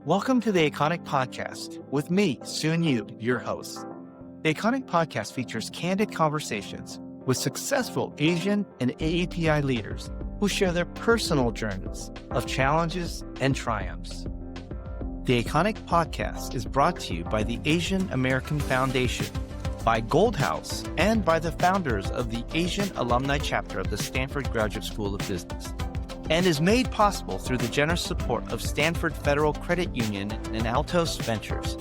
Welcome to the Aconic Podcast with me, Soon Yu, your host. The Aconic Podcast features candid conversations with successful Asian and AAPI leaders who share their personal journeys of challenges and triumphs. The Aconic Podcast is brought to you by the Asian American Foundation, by Gold House, and by the founders of the Asian Alumni Chapter of the Stanford Graduate School of Business, and is made possible through the generous support of Stanford Federal Credit Union and Altos Ventures.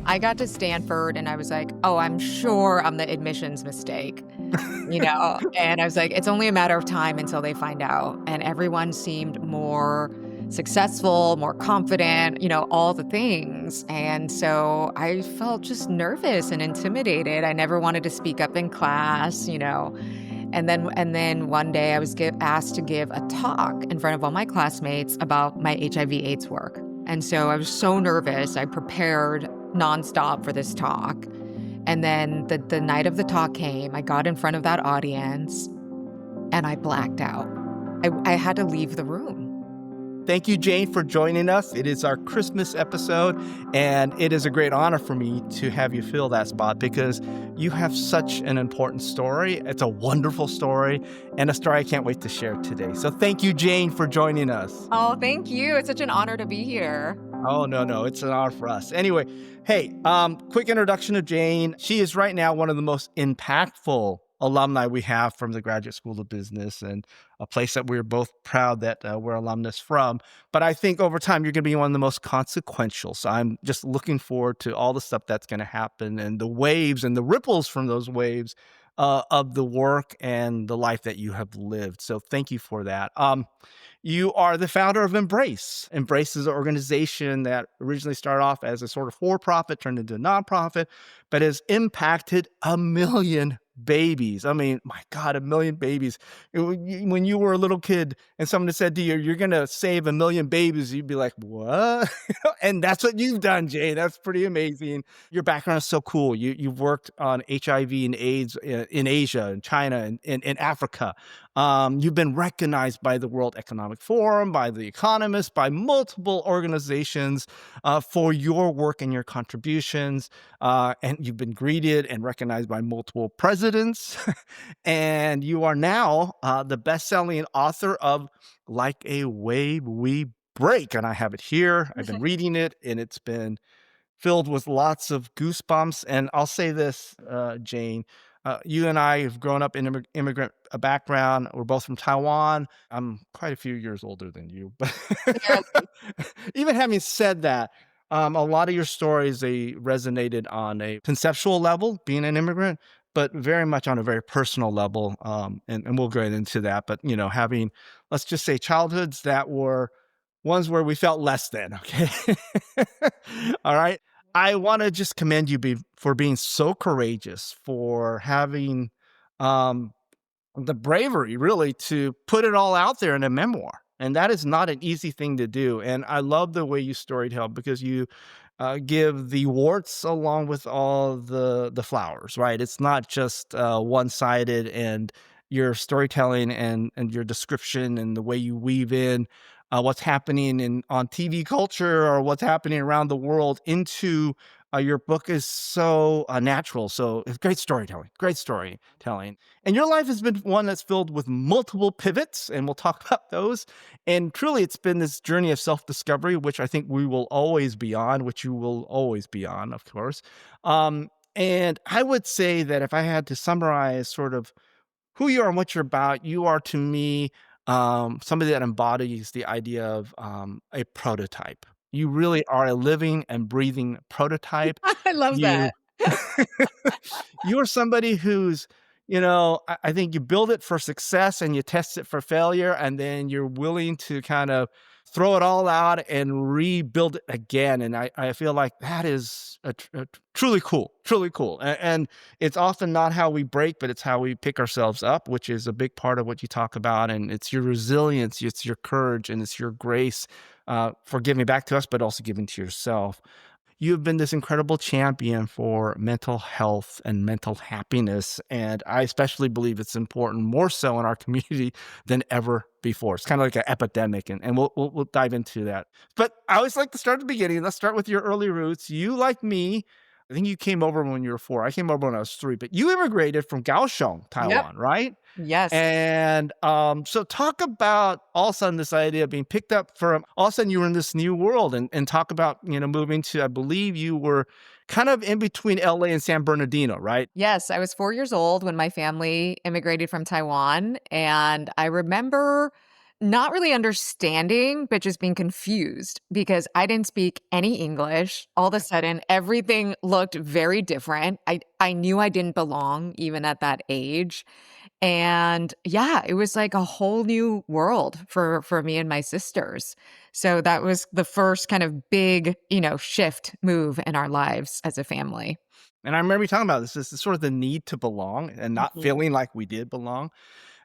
I got to Stanford and I was like, oh, I'm sure I'm the admissions mistake, and I was like, it's only a matter of time until they find out. And everyone seemed more successful, more confident, all the things. And so I felt just nervous and intimidated. I never wanted to speak up in class, And then one day I was asked to give a talk in front of all my classmates about my HIV/AIDS work. And so I was so nervous. I prepared nonstop for this talk. And then the night of the talk came, I got in front of that audience and I blacked out. I had to leave the room. Thank you, Jane, for joining us. It is our Christmas episode, and it is a great honor for me to have you fill that spot because you have such an important story. It's a wonderful story and a story I can't wait to share today. So thank you, Jane, for joining us. Oh, thank you. It's such an honor to be here. Oh, no. It's an honor for us. Anyway, hey, quick introduction of Jane. She is right now one of the most impactful alumni we have from the Graduate School of Business, and a place that we're both proud that we're alumnus from. But I think over time, you're going to be one of the most consequential. So I'm just looking forward to all the stuff that's going to happen and the waves and the ripples from those waves of the work and the life that you have lived. So thank you for that. You are the founder of Embrace. Embrace is an organization that originally started off as a sort of for-profit, turned into a nonprofit, but has impacted 1 million babies. I mean, my God, 1 million babies. When you were a little kid and someone said to you, you're going to save 1 million babies, you'd be like, what? And that's what you've done, Jay. That's pretty amazing. Your background is so cool. You've worked on HIV and AIDS in Asia and China and in Africa. You've been recognized by the World Economic Forum, by The Economist, by multiple organizations for your work and your contributions. And you've been greeted and recognized by multiple presidents. And you are now the best-selling author of Like a Wave We Break. And I have it here. I've been reading it, and it's been filled with lots of goosebumps. And I'll say this, Jane, you and I have grown up in immigrant background. We're both from Taiwan. I'm quite a few years older than you. But even having said that, a lot of your stories, they resonated on a conceptual level, being an immigrant, but very much on a very personal level. And we'll get into that. But, having, let's just say, childhoods that were ones where we felt less than, okay? All right. I want to just commend you for being so courageous, for having the bravery, really, to put it all out there in a memoir. And that is not an easy thing to do. And I love the way you storytell because you give the warts along with all the flowers, right? It's not just one-sided, and your storytelling and your description and the way you weave in what's happening on TV culture or what's happening around the world into your book is so natural. So it's great storytelling. And your life has been one that's filled with multiple pivots, and we'll talk about those. And truly, it's been this journey of self-discovery, which I think we will always be on, which you will always be on, of course. And I would say that if I had to summarize sort of who you are and what you're about, you are, to me, somebody that embodies the idea of a prototype. You really are a living and breathing prototype. I love You, that. you are somebody who's, I think you build it for success and you test it for failure, and then you're willing to kind of throw it all out and rebuild it again. And I feel like that is truly cool, truly cool. And it's often not how we break, but it's how we pick ourselves up, which is a big part of what you talk about. And it's your resilience, it's your courage, and it's your grace for giving back to us, but also giving to yourself. you have been this incredible champion for mental health and mental happiness. And I especially believe it's important, more so in our community than ever before. It's kind of like an epidemic, and we'll dive into that. But I always like to start at the beginning. Let's start with your early roots. You, like me, I think you came over when you were 4. I came over when I was 3, but you immigrated from Kaohsiung, Yep. Taiwan, right? Yes. And, so talk about all of a sudden this idea of being picked up from all of a sudden you were in this new world, and talk about, moving to, I believe you were kind of in between LA and San Bernardino, right? Yes, I was 4 years old when my family immigrated from Taiwan, and I remember not really understanding, but just being confused because I didn't speak any English. All of a sudden, everything looked very different. I knew I didn't belong even at that age. And yeah, it was like a whole new world for me and my sisters. So that was the first kind of big, shift move in our lives as a family. And I remember you talking about this is sort of the need to belong and not Mhm. feeling like we did belong.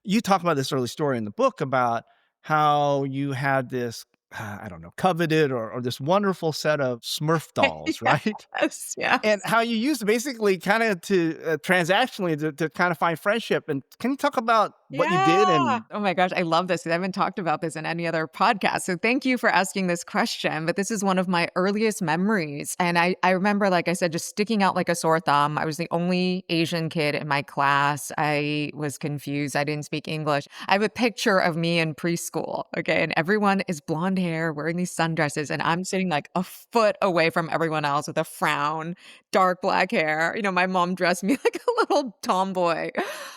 You talk about this early story in the book about how you had this, I don't know, coveted or this wonderful set of Smurf dolls, right? Yes, And yes. how you used basically kinda to, transactionally to kinda find friendship, and can you talk about what you did Yeah. and Oh my gosh, I love this 'cause I haven't talked about this in any other podcast. So thank you for asking this question. But this is one of my earliest memories. And I remember, like I said, just sticking out like a sore thumb. I was the only Asian kid in my class. I was confused. I didn't speak English. I have a picture of me in preschool. Okay. And everyone is blonde hair, wearing these sundresses. And I'm sitting like a foot away from everyone else with a frown, dark black hair. My mom dressed me like a little tomboy.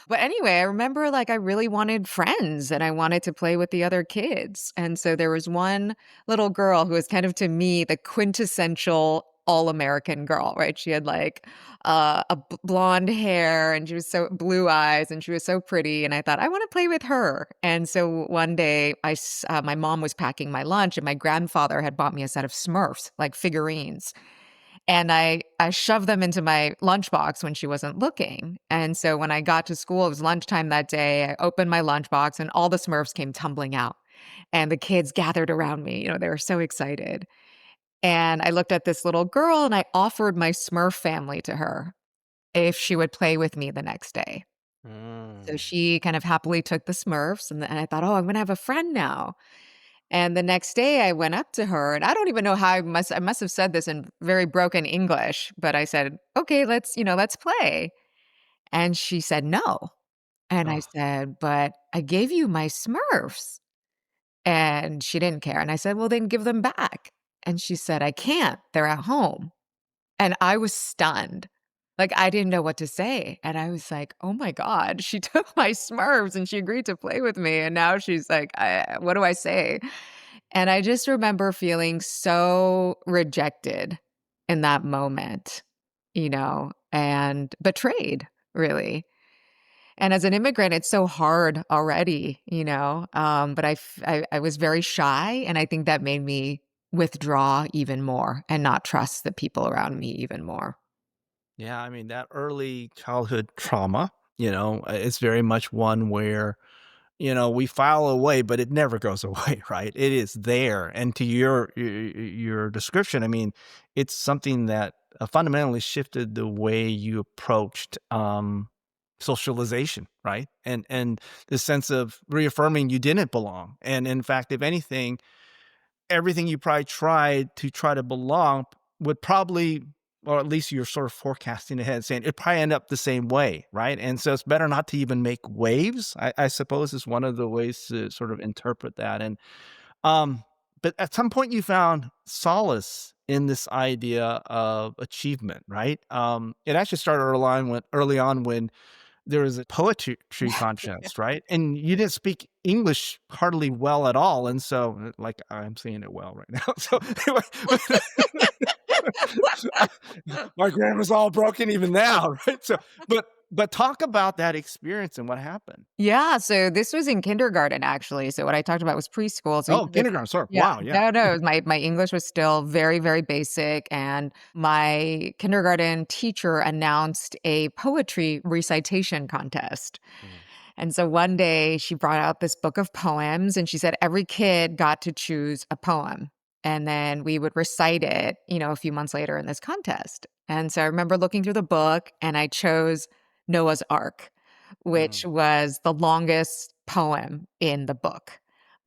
But anyway, I remember like I really wanted friends and I wanted to play with the other kids. And so there was one little girl who was kind of to me the quintessential all American girl, right? She had like blonde hair and she was so blue eyes and she was so pretty. And I thought, I want to play with her. And so one day, my mom was packing my lunch and my grandfather had bought me a set of Smurfs, like figurines. And I shoved them into my lunchbox when she wasn't looking, and so when I got to school, it was lunchtime that day, I opened my lunchbox and all the Smurfs came tumbling out, and the kids gathered around me, they were so excited, and I looked at this little girl and I offered my Smurf family to her if she would play with me the next day. So Mm. she kind of happily took the Smurfs, and I thought, "Oh, I'm gonna have a friend now." And the next day I went up to her and I don't even know how I must have said this in very broken English, but I said, "Okay, let's play." And she said, "No." And I Oh, said, "But I gave you my Smurfs." And she didn't care. And I said, "Well, then give them back." And she said, "I can't. They're at home." And I was stunned. Like, I didn't know what to say, and I was like, "Oh my god, she took my Smurfs and she agreed to play with me, and now she's like, what do I say?" And I just remember feeling so rejected in that moment, and betrayed, really. And as an immigrant, it's so hard already, but I was very shy, and I think that made me withdraw even more and not trust the people around me even more. yeah, I mean, that early childhood trauma, it's very much one where, we file away, but it never goes away, right? It is there. And to your description, I mean, it's something that fundamentally shifted the way you approached socialization, right? And the sense of reaffirming you didn't belong. And in fact, if anything, everything you probably tried to try to belong would probably, or at least you're sort of forecasting ahead saying it probably end up the same way, right? And so it's better not to even make waves, I suppose is one of the ways to sort of interpret that. And um, but at some point you found solace in this idea of achievement, right? It actually started early on when there was a poetry contest, right? And you didn't speak English hardly well at all, and so, like, I'm saying it well right now. So, my grammar's all broken even now, right? So, but talk about that experience and what happened. Yeah, so this was in kindergarten, actually, so what I talked about was preschool, so Oh, even though kindergarten, sorry. yeah, Wow, yeah. no, no, my English was still very, very basic, and my kindergarten teacher announced a poetry recitation contest, Mhm. and so one day she brought out this book of poems, and she said every kid got to choose a poem. and then we would recite it, a few months later in this contest. And so I remember looking through the book and I chose Noah's Ark, which Mm. was the longest poem in the book.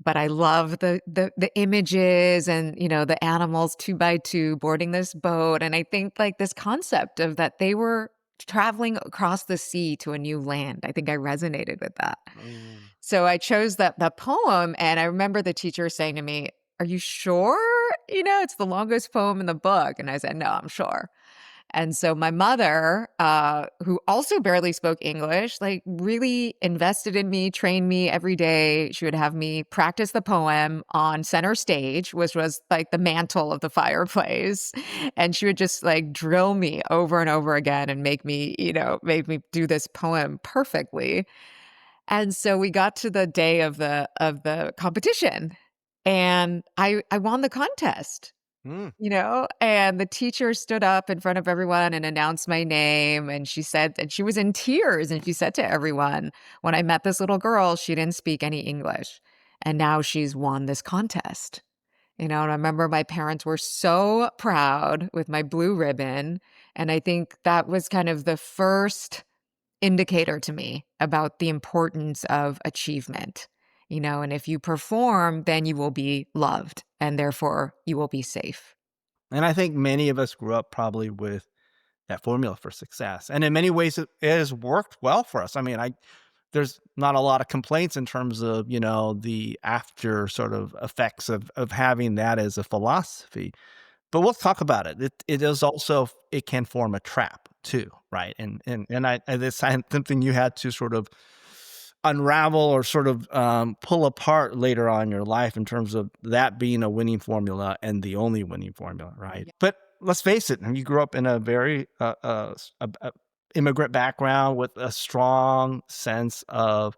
But I love the images and, the animals 2 by 2 boarding this boat, and I think, like, this concept of that they were traveling across the sea to a new land. I think I resonated with that. Mm. So I chose that poem, and I remember the teacher saying to me, "Are you sure? It's the longest poem in the book." And I said, "No, I'm sure." And so my mother, who also barely spoke English, like really invested in me, trained me every day. She would have me practice the poem on center stage, which was like the mantle of the fireplace. And she would just like drill me over and over again and make me do this poem perfectly. And so we got to the day of the competition and I won the contest. Mm. And the teacher stood up in front of everyone and announced my name, and she said that she was in tears, and she said to everyone, "When I met this little girl, she didn't speak any English, and now she's won this contest." And I remember my parents were so proud with my blue ribbon, and I think that was kind of the first indicator to me about the importance of achievement. And if you perform, then you will be loved, and therefore you will be safe. And I think many of us grew up probably with that formula for success. And in many ways, it has worked well for us. I mean, there's not a lot of complaints in terms of, the after sort of effects of having that as a philosophy. But we'll talk about it. It is also it can form a trap too, right? And it's something you had to sort of unravel or sort of pull apart later on in your life in terms of that being a winning formula and the only winning formula, right? Yeah. But let's face it, you grew up in a very immigrant background with a strong sense of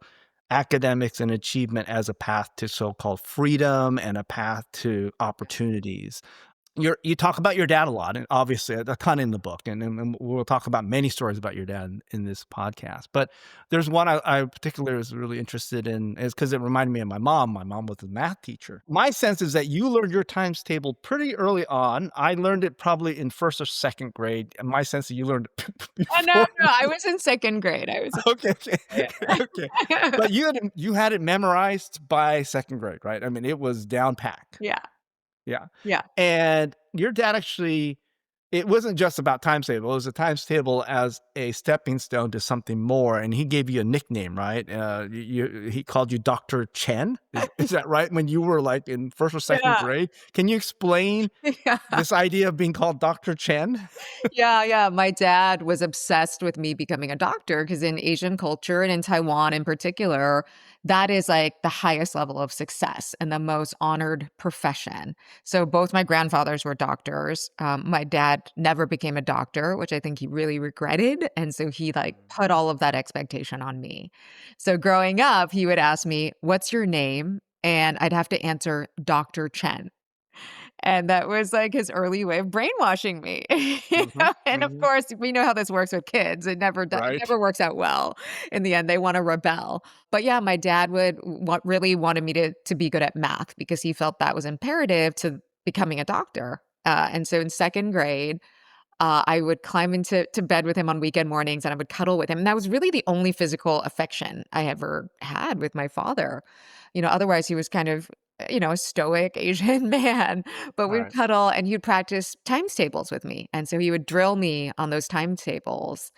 academics and achievement as a path to so-called freedom and a path to opportunities. You talk about your dad a lot, and obviously a ton in the book, and we'll talk about many stories about your dad in this podcast. But there's one I particularly was really interested in, is because it reminded me of my mom. My mom was a math teacher. My sense is that you learned your times table pretty early on. I learned it probably in first or second grade, and my sense that you learned it Oh, no, before. no, I was in 2nd grade. I was in Okay, okay, yeah. okay. But you had it memorized by second grade, right? I mean, it was down pack. Yeah, Yeah. yeah. And your dad actually it wasn't just about times table, it was a times table as a stepping stone to something more, and he gave you a nickname, right? He called you Doctor Chen? Is that right? When you were, like, in 1st or 2nd Yeah, grade? Can you explain yeah. this idea of being called Doctor Chen? Yeah, yeah, my dad was obsessed with me becoming a doctor because in Asian culture and in Taiwan in particular, that is like the highest level of success and the most honored profession. So both my grandfathers were doctors. My dad never became a doctor, which I think he really regretted, and so he like put all of that expectation on me. So growing up, he would ask me, "What's your name?" And I'd have to answer Dr. Chen. And that was, like, his early way of brainwashing me, Mhm, And of mhm. course, we know how this works with kids. It Right. never works out well. In the end, they wanna rebel. But, yeah, my dad would really wanted me to be good at math because he felt that was imperative to becoming a doctor. And so in 2nd grade, I would climb into bed with him on weekend mornings, and I would cuddle with him, and that was really the only physical affection I ever had with my father. Otherwise, he was kind of, a stoic Asian man, but we'd Right. cuddle, and he'd practice times tables with me, and so he would drill me on those times tables,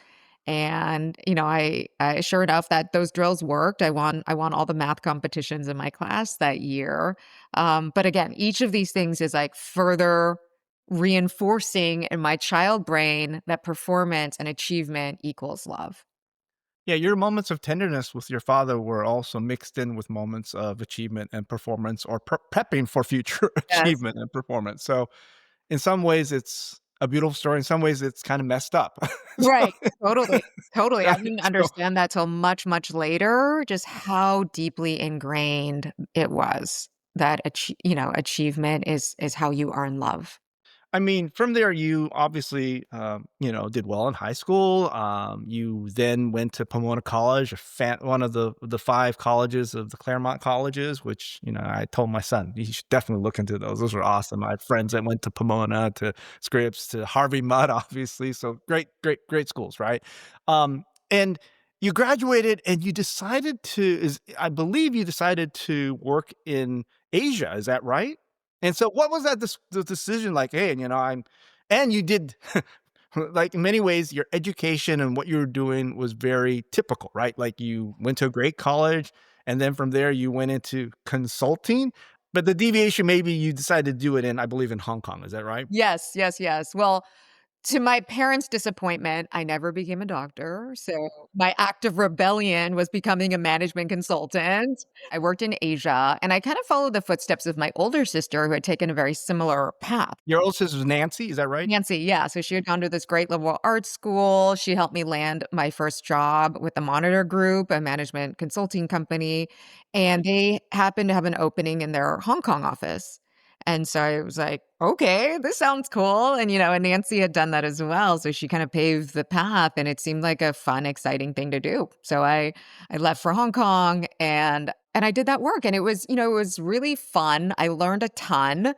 and, I sure enough, that those drills worked. I won all the math competitions in my class that year, but again, each of these things is, like, further reinforcing in my child brain that performance and achievement equals love. Yeah, your moments of tenderness with your father were also mixed in with moments of achievement and performance or prepping for future Yes. achievement and performance. So in some ways, it's a beautiful story. In some ways, it's kind of messed up. So, Right. Totally. Totally. I right. didn't So, understand that till much, much later, just how deeply ingrained it was that achievement is how you earn love. I mean, from there, you obviously, did well in high school. You then went to Pomona College, one of the five colleges of the Claremont colleges, which, I told my son, you should definitely look into those. Those were awesome. I had friends that went to Pomona, to Scripps, to Harvey Mudd, obviously. So great, great, great schools, right? And you graduated and you decided I believe you decided to work in Asia. Is that right? And so what was that the decision like, "Hey, and you did like, in many ways, your education and what you were doing was very typical, right? Like, you went to a great college, and then from there, you went into consulting, but the deviation, maybe you decided to do it in, I believe, in Hong Kong. Is that right? Yes, yes, yes. Well, to my parents' disappointment, I never became a doctor, so my act of rebellion was becoming a management consultant. I worked in Asia, and I kind of followed the footsteps of my older sister who had taken a very similar path. Your old sister's Nancy, is that right? Nancy, yeah, so she had gone to this great liberal arts school. She helped me land my first job with the Monitor Group, a management consulting company, and they happened to have an opening in their Hong Kong office. And so I was like, "Okay, this sounds cool." And, and Nancy had done that as well, so she kind of paved the path, and it seemed like a fun, exciting thing to do. So I left for Hong Kong, and I did that work, and it was really fun. I learned a ton,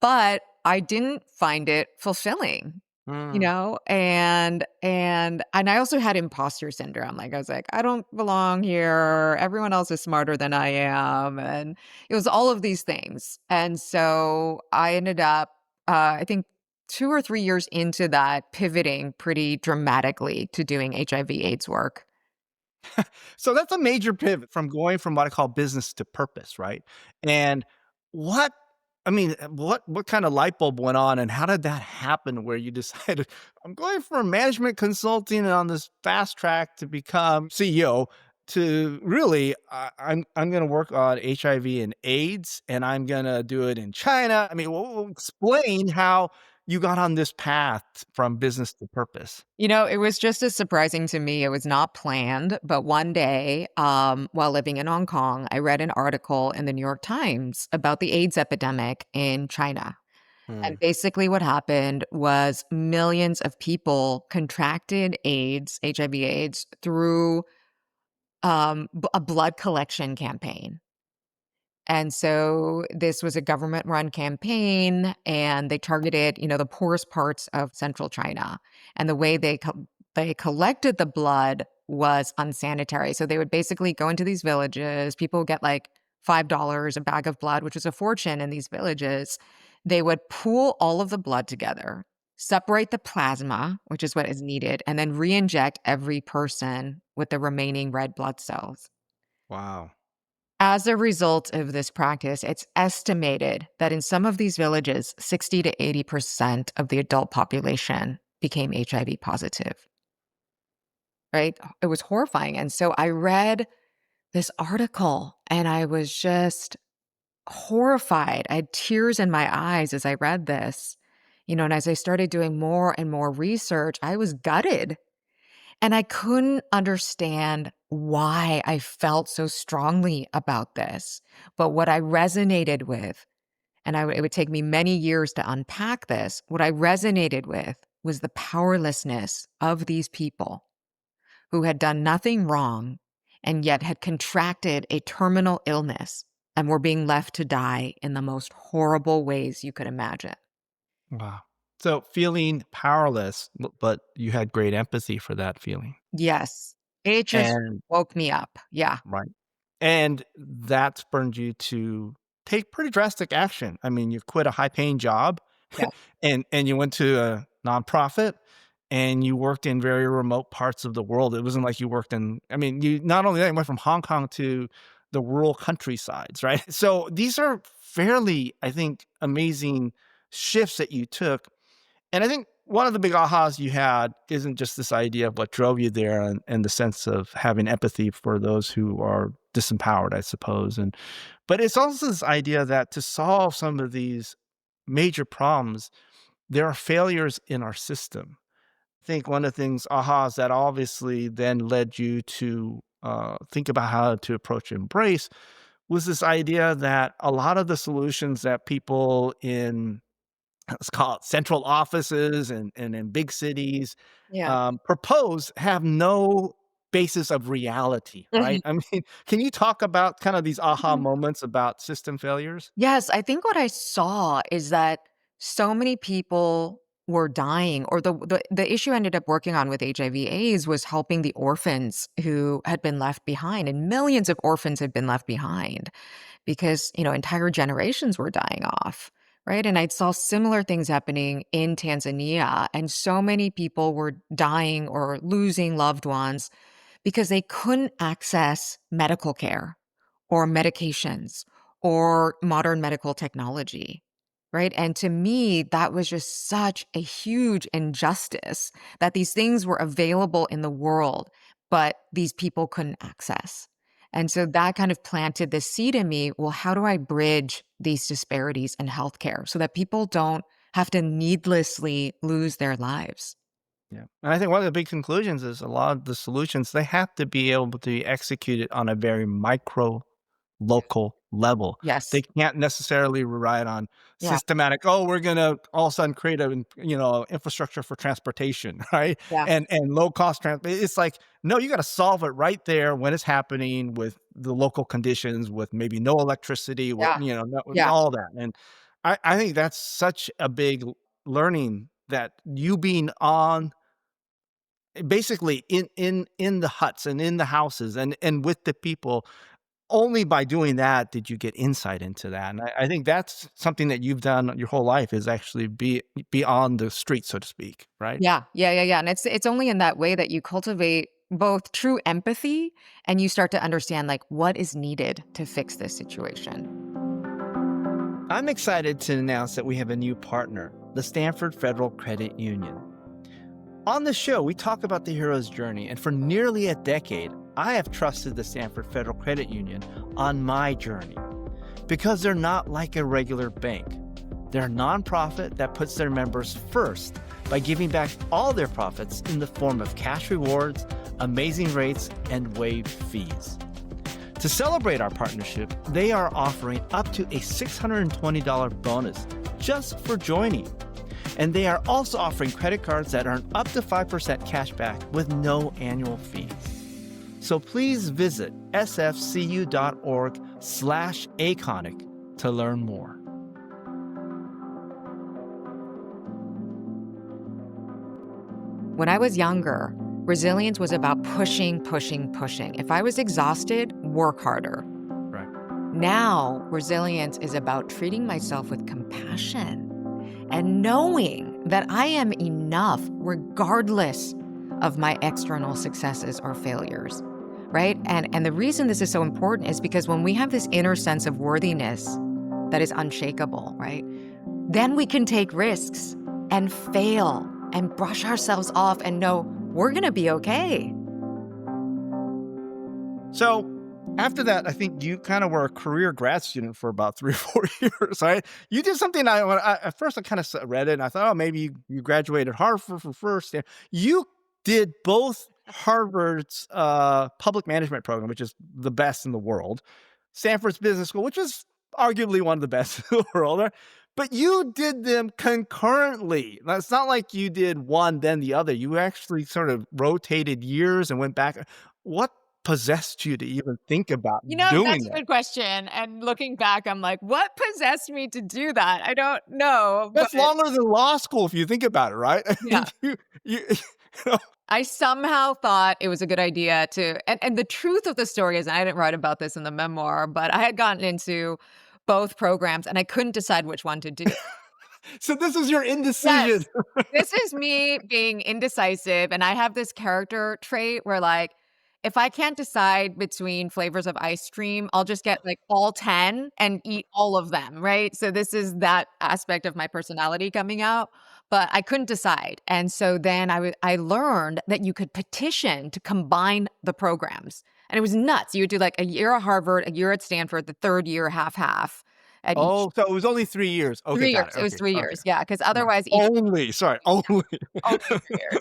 but I didn't find it fulfilling, Mm. and I also had imposter syndrome. Like, I was like, "I don't belong here. Everyone else is smarter than I am." And it was all of these things. And so I ended up, I think 2 or 3 years into that, pivoting pretty dramatically to doing HIV/AIDS work. So that's a major pivot from going from what I call business to purpose, right? And what what kind of light bulb went on and how did that happen where you decided I'm going from management consulting and on this fast track to become CEO to really I'm going to work on HIV and AIDS and I'm going to do it in China. I mean, explain how you got on this path from business to purpose. It was just as surprising to me. It was not planned, but one day, while living in Hong Kong, I read an article in the New York Times about the AIDS epidemic in China. And Hmm. basically, what happened was millions of people contracted AIDS, HIV/AIDS, through a blood collection campaign. And so this was a government-run campaign, and they targeted, the poorest parts of central China. And the way they collected the blood was unsanitary. So they would basically go into these villages. People would get like $5 a bag of blood, which was a fortune in these villages. They would pool all of the blood together, separate the plasma, which is what is needed, and then re-inject every person with the remaining red blood cells. Wow. As a result of this practice, it's estimated that in some of these villages, 60 to 80% of the adult population became HIV positive, right? It was horrifying. And so I read this article and I was just horrified. I had tears in my eyes as I read this, and as I started doing more and more research, I was gutted. And I couldn't understand why I felt so strongly about this. But what I resonated with, and it would take me many years to unpack this, what I resonated with was the powerlessness of these people who had done nothing wrong and yet had contracted a terminal illness and were being left to die in the most horrible ways you could imagine. Wow. So feeling powerless, but you had great empathy for that feeling. Yes, it just And woke me up. Yeah. right. And that spurred you to take pretty drastic action. I mean, you quit a high-paying job Yeah. and you went to a nonprofit and you worked in very remote parts of the world. It wasn't like you worked in you not only that, you went from Hong Kong to the rural countrysides, right? So these are fairly, I think, amazing shifts that you took. And I think one of the big ahas you had isn't just this idea of what drove you there and the sense of having empathy for those who are disempowered, I suppose. But it's also this idea that to solve some of these major problems, there are failures in our system. I think one of the things, ahas, that obviously then led you to think about how to approach embrace was this idea that a lot of the solutions that people in let's call it central offices and in big cities, Yeah. propose have no basis of reality, right? Mhm. I mean, can you talk about kind of these aha Mhm. moments about system failures? Yes, I think what I saw is that so many people were dying, or the issue I ended up working on with HIV/AIDS was helping the orphans who had been left behind, and millions of orphans had been left behind because, entire generations were dying off, right? And I saw similar things happening in Tanzania, and so many people were dying or losing loved ones because they couldn't access medical care or medications or modern medical technology, right? And to me, that was just such a huge injustice that these things were available in the world, but these people couldn't access. And so that kind of planted the seed in me. Well, how do I bridge these disparities in healthcare so that people don't have to needlessly lose their lives? Yeah. And I think one of the big conclusions is a lot of the solutions, they have to be able to be executed on a very micro local level. They Yes. can't necessarily rely on Yeah. systematic, oh, we're gonna all of a sudden create a infrastructure for transportation, right? Yeah. And low cost it's like, no, you gotta solve it right there when it's happening with the local conditions, with maybe no electricity, with Yeah. with Yeah. all that. And I think that's such a big learning that you being on basically in the huts and in the houses and with the people, only by doing that did you get insight into that, and I think that's something that you've done your whole life is actually be on the street, so to speak, right? Yeah, yeah, yeah, yeah, and it's only in that way that you cultivate both true empathy and you start to understand, like, what is needed to fix this situation. I'm excited to announce that we have a new partner, the Stanford Federal Credit Union. On the show, we talk about the hero's journey, and for nearly a decade, I have trusted the Stanford Federal Credit Union on my journey because they're not like a regular bank. They're a nonprofit that puts their members first by giving back all their profits in the form of cash rewards, amazing rates, and waived fees. To celebrate our partnership, they are offering up to a $620 bonus just for joining. And they are also offering credit cards that earn up to 5% cash back with no annual fees. So please visit sfcu.org/Aconic to learn more. When I was younger, resilience was about pushing, pushing, pushing. If I was exhausted, work harder. Right. Now, resilience is about treating myself with compassion and knowing that I am enough regardless of my external successes or failures, right? And the reason this is so important is because when we have this inner sense of worthiness that is unshakable, right? Then we can take risks and fail and brush ourselves off and know we're going to be okay. So after that, I think you kind of were a career grad student for about 3 or 4 years, right? You did something at first I kind of read it and I thought, oh, maybe you graduated Harvard for first. Yeah. You did both Harvard's public management program, which is the best in the world, Stanford's business school, which is arguably one of the best in the world. Right? But you did them concurrently. Now, it's not like you did one, then the other. You actually sort of rotated years and went back. What possessed you to even think about doing That's a that? good question. And looking back, I'm like, what possessed me to do that? I don't know. But That's longer than law school if you think about it, right? I mean, yeah, you know I somehow thought it was a good idea and the truth of the story is, and I didn't write about this in the memoir, but I had gotten into both programs and I couldn't decide which one to do. so this is your indecision. Yes. This is me being indecisive, and I have this character trait where, like, if I can't decide between flavors of ice cream, I'll just get, like, all 10 and eat all of them, right? So this is that aspect of my personality coming out, but I couldn't decide, and so then I learned that you could petition to combine the programs, and it was nuts. You would do, like, a year at Harvard, a year at Stanford, the 3rd year half-half, at each Oh, so it was only 3 years. Okay, 3 got years. it. It was Okay, 3 okay. years, yeah, because Yeah. otherwise each Only, sorry, only. only 3 years.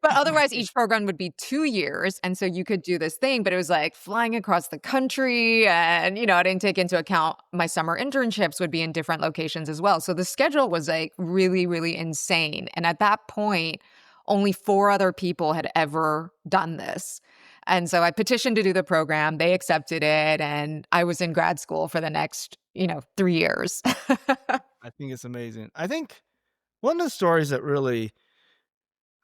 But otherwise, each program would be 2 years, and so you could do this thing, but it was like flying across the country and, I didn't take into account my summer internships would be in different locations as well. So the schedule was, like, really, really insane, and at that point, only 4 other people had ever done this. And so I petitioned to do the program, they accepted it, and I was in grad school for the next, 3 years. I think it's amazing. I think one of the stories that really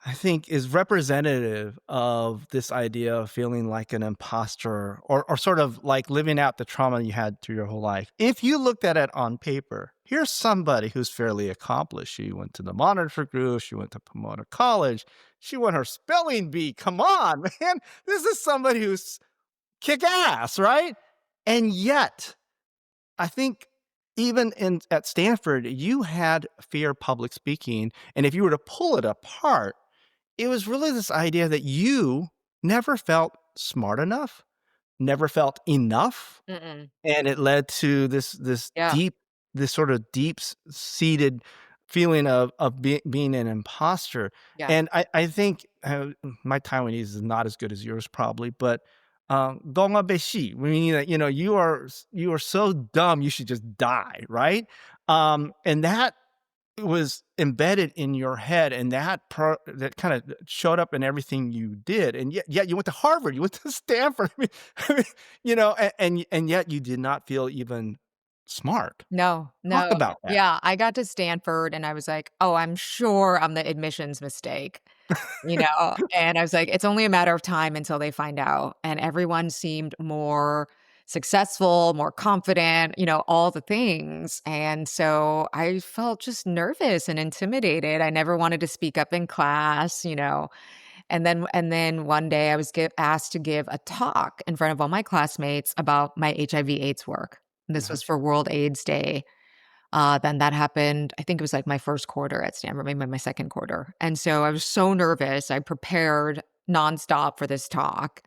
I think is representative of this idea of feeling like an imposter or sort of like living out the trauma you had through your whole life. If you looked at it on paper, here's somebody who's fairly accomplished. She went to the monitor group, she went to Pomona College, she won her spelling bee. Come on, man. This is somebody who's kick ass, right? And yet, I think even in at Stanford, you had fear of public speaking. And if you were to pull it apart, it was really this idea that you never felt smart enough, never felt enough, Mm-mm. and it led to this Yeah, deep this sort of seated feeling of being an imposter. yeah. And I think, my Taiwanese is not as good as yours probably, but, "Dong be shi," meaning that, you are so dumb, you should just die, right? And that was embedded in your head, and that kinda showed up in everything you did, and yet you went to Harvard, you went to Stanford, I mean, and yet you did not feel even smart. No, Talk no. about that. Yeah, I got to Stanford and I was like, "Oh, I'm sure I'm the admissions mistake." And I was like, "It's only a matter of time until they find out." And everyone seemed more successful, more confident, all the things. And so I felt just nervous and intimidated. I never wanted to speak up in class. And then one day I was asked to give a talk in front of all my classmates about my HIV/AIDS work. This Uh-huh. was for World AIDS Day. Then that happened, I think it was like my first quarter at Stanford, maybe my second quarter. And so I was so nervous. I prepared nonstop for this talk.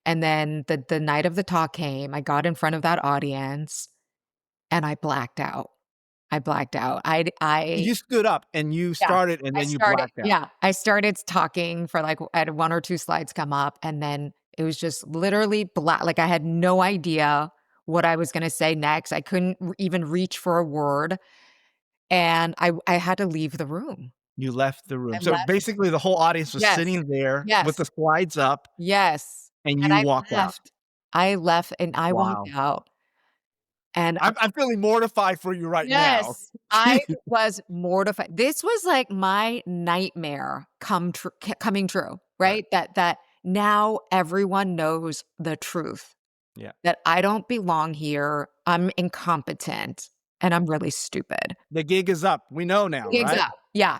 And then the night of the talk came, I got in front of that audience and I blacked out. I blacked out. I You stood up and you yeah, started and I then you started blacked out. yeah, I started talking for, like, I had 1 or 2 slides come up, and then it was just literally black. Like, I had no idea what I was gonna say next. I couldn't even reach for a word, and I had to leave the room. You left the I room. So, left. basically, the whole audience was Yes. sitting there with Yes. the slides up, Yes. and And you I walked out. left. I left, and I walked Wow. out, and I'm feeling mortified for you right now. yes, I was mortified. This was like my nightmare coming true, Right. right? That now everyone knows the truth, Yeah. that I don't belong here, I'm incompetent, and I'm really stupid. The gig is up. We know now, right? Exactly. Yeah.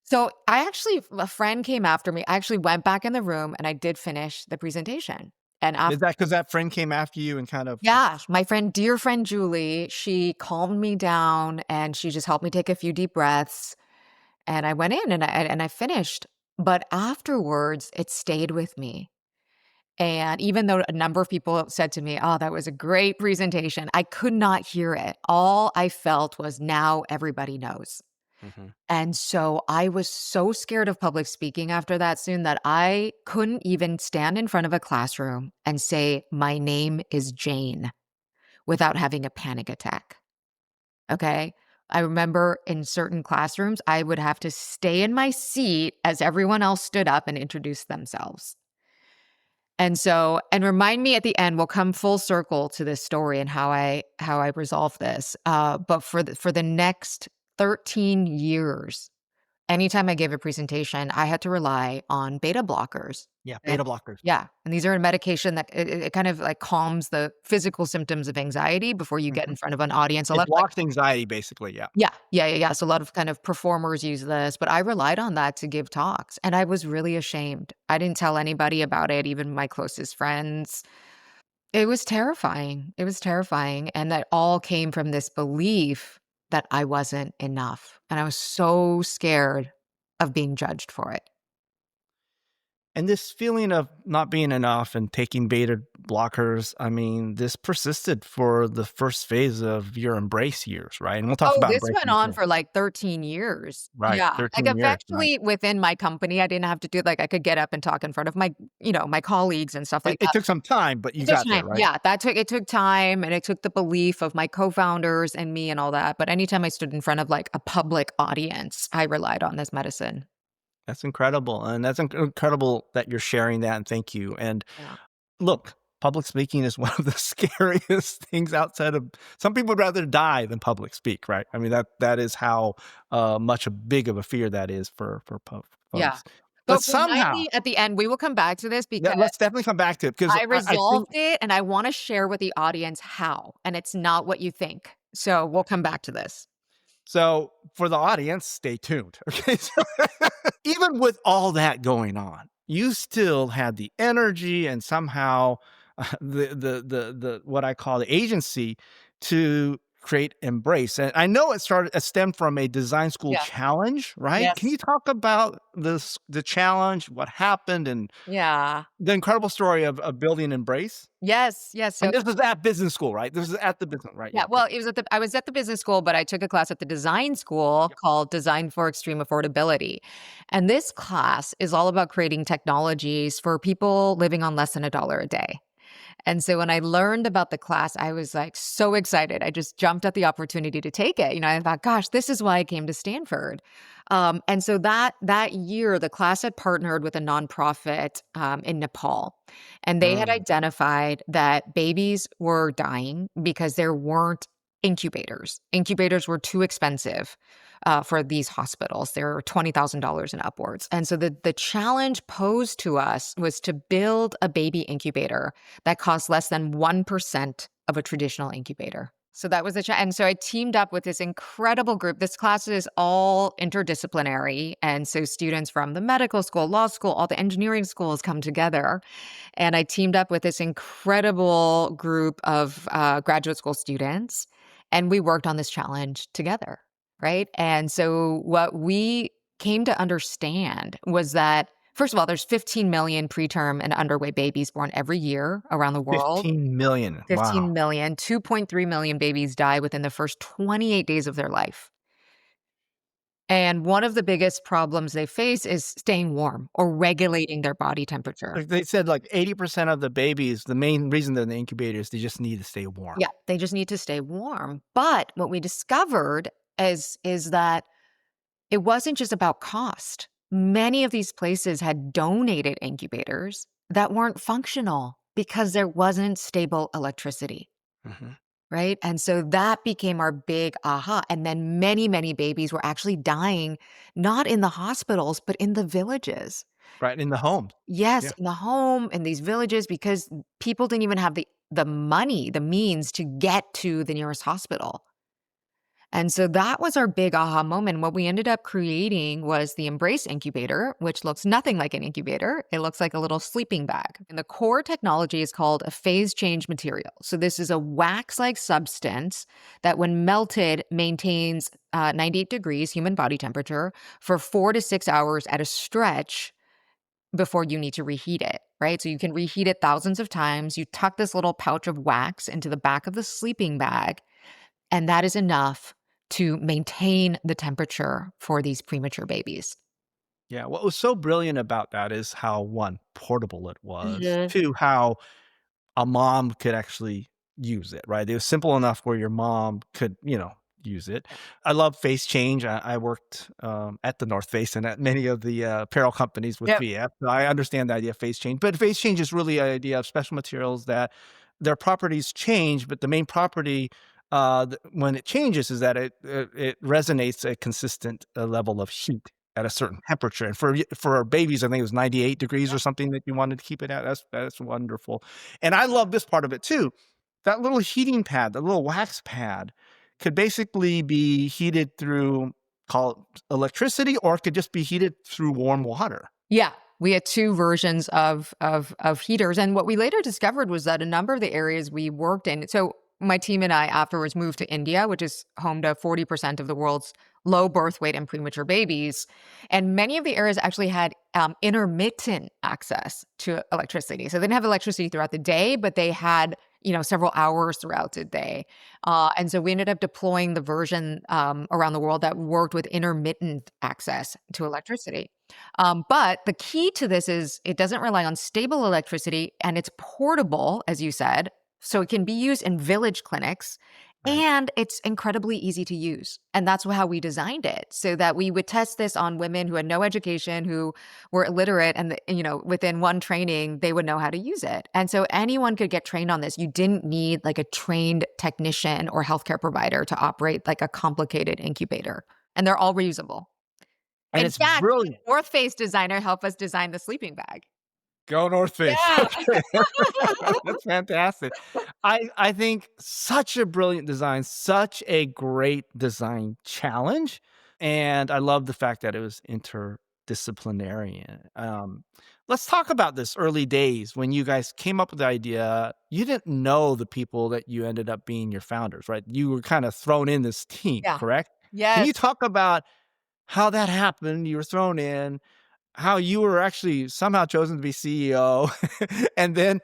So a friend came after me. I actually went back in the room and I did finish the presentation. And Is after that because that friend came after you and kind of Yeah, my dear friend Julie, she calmed me down and she just helped me take a few deep breaths. And I went in and I finished. But afterwards, it stayed with me. And even though a number of people said to me, "Oh, that was a great presentation," I could not hear it. All I felt was now everybody knows. Mhm. And so I was so scared of public speaking after that soon that I couldn't even stand in front of a classroom and say, "My name is Jane," without having a panic attack. Okay. I remember in certain classrooms, I would have to stay in my seat as everyone else stood up and introduced themselves. And remind me at the end, we'll come full circle to this story and how I resolved this. But for the next 13 years, anytime I gave a presentation, I had to rely on beta blockers. Yeah, And beta blockers. yeah, and these are a medication that it kind of like calms the physical symptoms of anxiety before you get in Mhm. front of an audience. A It lot of like blocks anxiety basically, yeah. yeah, yeah, yeah, yeah. So a lot of kind of performers use this, but I relied on that to give talks, and I was really ashamed. I didn't tell anybody about it, even my closest friends. It was terrifying. It was terrifying, and that all came from this belief that I wasn't enough, and I was so scared of being judged for it. And this feeling of not being enough and taking beta blockers, I mean, this persisted for the first phase of your embrace years, right? And we'll talk Oh, about this embrace went in a on minute. for, like, 13 years. Right, Yeah, like, 13 years, right? eventually, within my company, I didn't have to do like, I could get up and talk in front of my my colleagues and stuff It, like it that. took some time, but you It took got there, time. right? Yeah, it took time, and it took the belief of my co-founders and me and all that, but anytime I stood in front of, like, a public audience, I relied on this medicine. That's incredible. And that's incredible that you're sharing that. And thank you. And Yeah. look, public speaking is one of the scariest things outside of some people would rather die than public speak, right? I mean, that is how much a big of a fear that is for Yeah. folks. But But remind somehow, me at the end, we will come back to this because let's definitely come back to it because I I think resolved it, and I wanna share with the audience how, and it's not what you think. So, we'll come back to this. so. For the audience, stay tuned. Okay, so even with all that going on, you still had the energy and somehow the what I call the agency to create Embrace. And I know it stemmed from a design school Yeah. challenge, right? Can Yes. you talk about the challenge, what happened, and Yeah. the incredible story of building Embrace? Yes, yes, so And this was at business school, right? This is at the business, right? yeah, Yeah. Okay. well, it was I was at the business school, but I took a class at the design school Yep. called Design for Extreme Affordability. And this class is all about creating technologies for people living on less than $1 a day. And so when I learned about the class, I was like so excited. I just jumped at the opportunity to take it. I thought, gosh, this is why I came to Stanford. And so that year, the class had partnered with a nonprofit in Nepal, and they had Mm, identified that babies were dying because there weren't incubators. Incubators were too expensive for these hospitals. They're $20,000 and upwards. And so the challenge posed to us was to build a baby incubator that costs less than 1% of a traditional incubator. So that was and so I teamed up with this incredible group. This class is all interdisciplinary. And so students from the medical school, law school, all the engineering schools come together. And I teamed up with this incredible group of graduate school students. And we worked on this challenge together. Right. And so what we came to understand was that, first of all, there's 15 million preterm and underweight babies born every year around the world. 15 million. Wow. 15 million, 2.3 million babies die within the first 28 days of their life. And one of the biggest problems they face is staying warm or regulating their body temperature. Like they said, like 80% of the babies, the main reason they're in the incubator is they just need to stay warm. Yeah, they just need to stay warm. But what we discovered is that it wasn't just about cost. Many of these places had donated incubators that weren't functional because there wasn't stable electricity. Mhm. Right? And so that became our big aha. And then many, many babies were actually dying, not in the hospitals, but in the villages. Right, in the home. Yes, Yeah. in the home, in these villages, because people didn't even have the money, the means to get to the nearest hospital. And so that was our big aha moment. What we ended up creating was the Embrace incubator, which looks nothing like an incubator. It looks like a little sleeping bag. And the core technology is called a phase change material. So this is a wax-like substance that when melted maintains 98 degrees human body temperature for 4 to 6 hours at a stretch before you need to reheat it, right? So you can reheat it thousands of times. You tuck this little pouch of wax into the back of the sleeping bag, and that is enough to maintain the temperature for these premature babies. Yeah, what was so brilliant about that is how, 1, portable it was, Mhm. 2, how a mom could actually use it, right? It was simple enough where your mom could, use it. Yeah. I love Face Change. I worked, at the North Face and at many of the, apparel companies with Yep. VF, so I understand the idea of Face Change, but Face Change is really an idea of special materials that their properties change, but the main property, when it changes is that it resonates a consistent, level of heat at a certain temperature, and for our babies, I think it was 98 degrees or something that you wanted to keep it at. That's wonderful, and I love this part of it too. That little heating pad, the little wax pad, could basically be heated through, call it electricity, or it could just be heated through warm water. Yeah, we had 2 versions of heaters, and what we later discovered was that a number of the areas we worked in, so my team and I afterwards moved to India, which is home to 40% of the world's low birth weight and premature babies. And many of the areas actually had intermittent access to electricity. So they didn't have electricity throughout the day, but they had, several hours throughout the day. And so we ended up deploying the version around the world that worked with intermittent access to electricity. But the key to this is it doesn't rely on stable electricity and it's portable, as you said. So it can be used in village clinics Right. and it's incredibly easy to use. And that's how we designed it so that we would test this on women who had no education, who were illiterate, and within one training, they would know how to use it. And so anyone could get trained on this. You didn't need like a trained technician or healthcare provider to operate like a complicated incubator. And they're all reusable. And In it's fact, brilliant. North Face designer helped us design the sleeping bag. Go North Face. Yeah. Okay. That's fantastic. I think such a brilliant design, such a great design challenge, and I love the fact that it was interdisciplinary. Let's talk about this early days when you guys came up with the idea. You didn't know the people that you ended up being your founders, right? You were kind of thrown in this team, Yeah. correct? Can Yes. you talk about how that happened? You were thrown in, how you were actually somehow chosen to be CEO, and then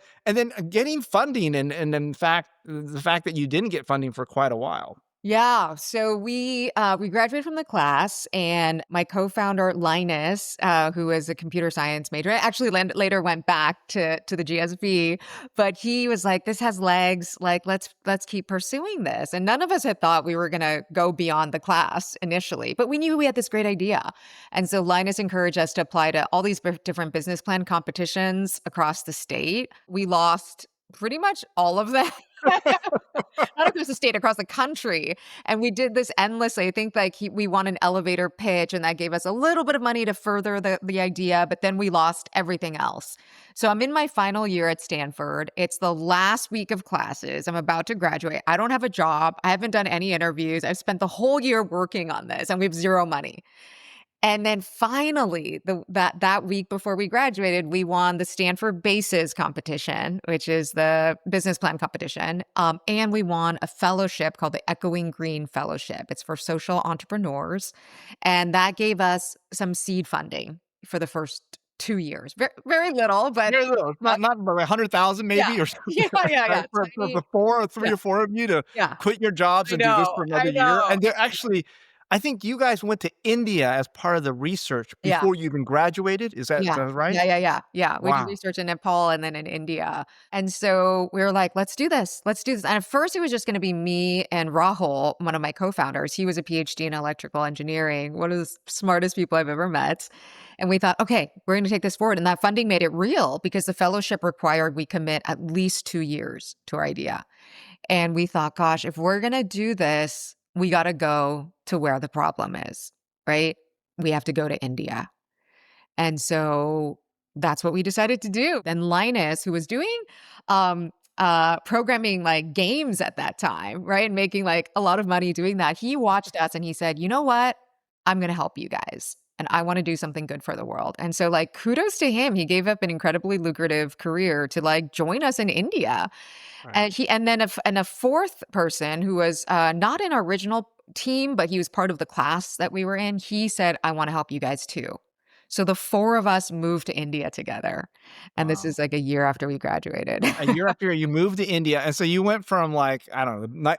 getting funding, and in fact, the fact that you didn't get funding for quite a while. Yeah. So we graduated from the class, and my co-founder Linus, who is a computer science major, actually later went back to the GSV, but he was like, "This has legs. Like, let's keep pursuing this." And none of us had thought we were going to go beyond the class initially, but we knew we had this great idea. And so Linus encouraged us to apply to all these different business plan competitions across the state. We lost pretty much all of them. Not across the state, across the country. And we did this endlessly. I think like we won an elevator pitch and that gave us a little bit of money to further the idea, but then we lost everything else. So I'm in my final year at Stanford. It's the last week of classes. I'm about to graduate. I don't have a job. I haven't done any interviews. I've spent the whole year working on this and we have zero money. And then finally, that week before we graduated, we won the Stanford Bases competition, which is the business plan competition. And we won a fellowship called the Echoing Green Fellowship. It's for social entrepreneurs. And that gave us some seed funding for the first 2 years. Very, very little, but Very little. It's not by 100,000 yeah. maybe or something, Yeah, yeah, right? yeah. For Tiny. the 4 or 3 Yeah. or 4 of you to Yeah. quit your jobs I and do this know. for I another year, know. and they're actually, I think you guys went to India as part of the research Yeah. before you even graduated. Is Yeah. that right? Yeah, yeah, yeah, yeah. We did Wow. research in Nepal and then in India. And so we were like, let's do this. Let's do this. And at first it was just going to be me and Rahul, one of my co-founders. He was a PhD in electrical engineering, one of the smartest people I've ever met. And we thought, okay, we're going to take this forward. And that funding made it real because the fellowship required we commit at least 2 years to our idea. And we thought, gosh, if we're going to do this, we got to go to where the problem is, right? We have to go to India. And so that's what we decided to do. Then Linus, who was doing programming like games at that time, right? And making like a lot of money doing that, he watched us and he said, you know what? I'm going to help you guys. And I want to do something good for the world. And so like kudos to him. He gave up an incredibly lucrative career to like join us in India. Right. And a fourth person who was not in our original team, but he was part of the class that we were in. He said, I want to help you guys too. So the four of us moved to India together, and this Wow. is like a year after we graduated. A year after you moved to India, and so you went from, like, I don't know,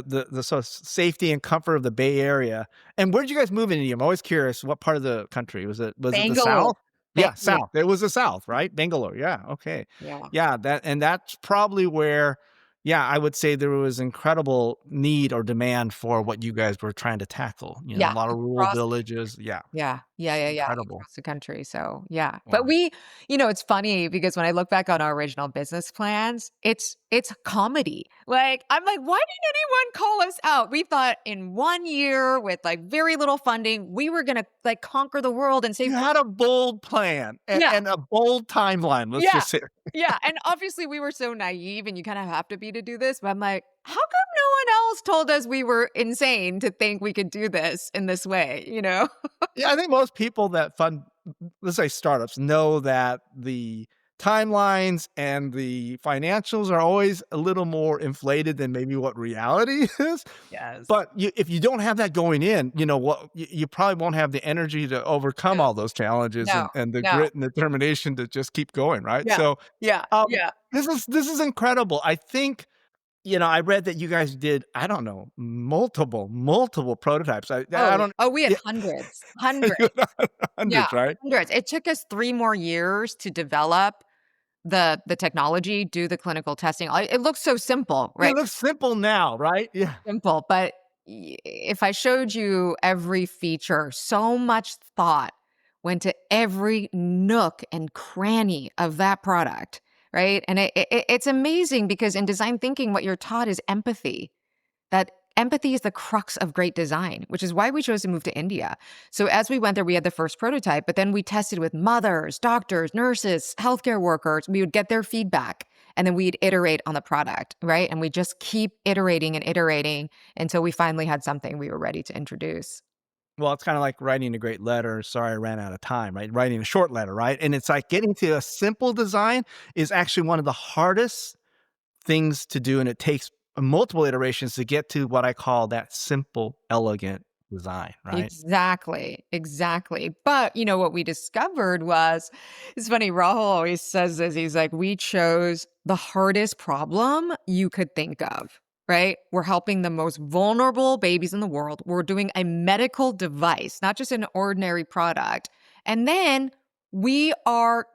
the sort of safety and comfort of the Bay Area, and where did you guys move in India? I'm always curious, what part of the country? Was it the Bangalore. South? Yeah, Yeah, South. It was the South, right? Bangalore, yeah, okay. yeah. Yeah, that's probably where, yeah, I would say there was incredible need or demand for what you guys were trying to tackle, a Yeah, lot of rural across villages, yeah, yeah, yeah, yeah, yeah, incredible. across the country, so, yeah. But Wow. it's funny because when I look back on our original business plans, it's comedy. Like, I'm like, "Why didn't anyone call us out?" We thought in 1 year with, like, very little funding, we were gonna, like, conquer the world and save. You had a bold plan Yeah. and a bold timeline, let's Yeah. just say. Yeah, and obviously we were so naive and you kind of have to be to do this, but I'm like, how come no one else told us we were insane to think we could do this in this way, you know? Yeah, I think most people that fund, let's say, startups know that the timelines and the financials are always a little more inflated than maybe what reality is. Yes. But if you don't have that going in, you know what, you probably won't have the energy to overcome No, all those challenges no, and the no. grit and determination to just keep going, right? Yeah, So, yeah, um, yeah. this is incredible. I think, you know, I read that you guys did, I don't know, multiple prototypes. I Oh, don't oh, we had yeah, hundreds, you hundreds. know, Yeah, hundreds, right? hundreds. It took us 3 more years to develop the technology, do the clinical testing. I It looks so simple, It right? looks simple now, right? Yeah. Simple, but if I showed you every feature, so much thought went to every nook and cranny of that product, right? And it's amazing because in design thinking, what you're taught is empathy. That empathy is the crux of great design, which is why we chose to move to India. So as we went there, we had the first prototype, but then we tested with mothers, doctors, nurses, healthcare workers. We would get their feedback and then we'd iterate on the product, right? And we just keep iterating and iterating until we finally had something we were ready to introduce. Well, it's kinda like writing a great letter, "Sorry, I ran out of time," right? Writing a short letter, right? And it's like getting to a simple design is actually one of the hardest things to do, and it takes multiple iterations to get to what I call that simple, elegant design, right? Exactly, exactly. But, what we discovered was it's funny, Rahul always says this. He's like, we chose the hardest problem you could think of, right? We're helping the most vulnerable babies in the world. We're doing a medical device, not just an ordinary product. And then we are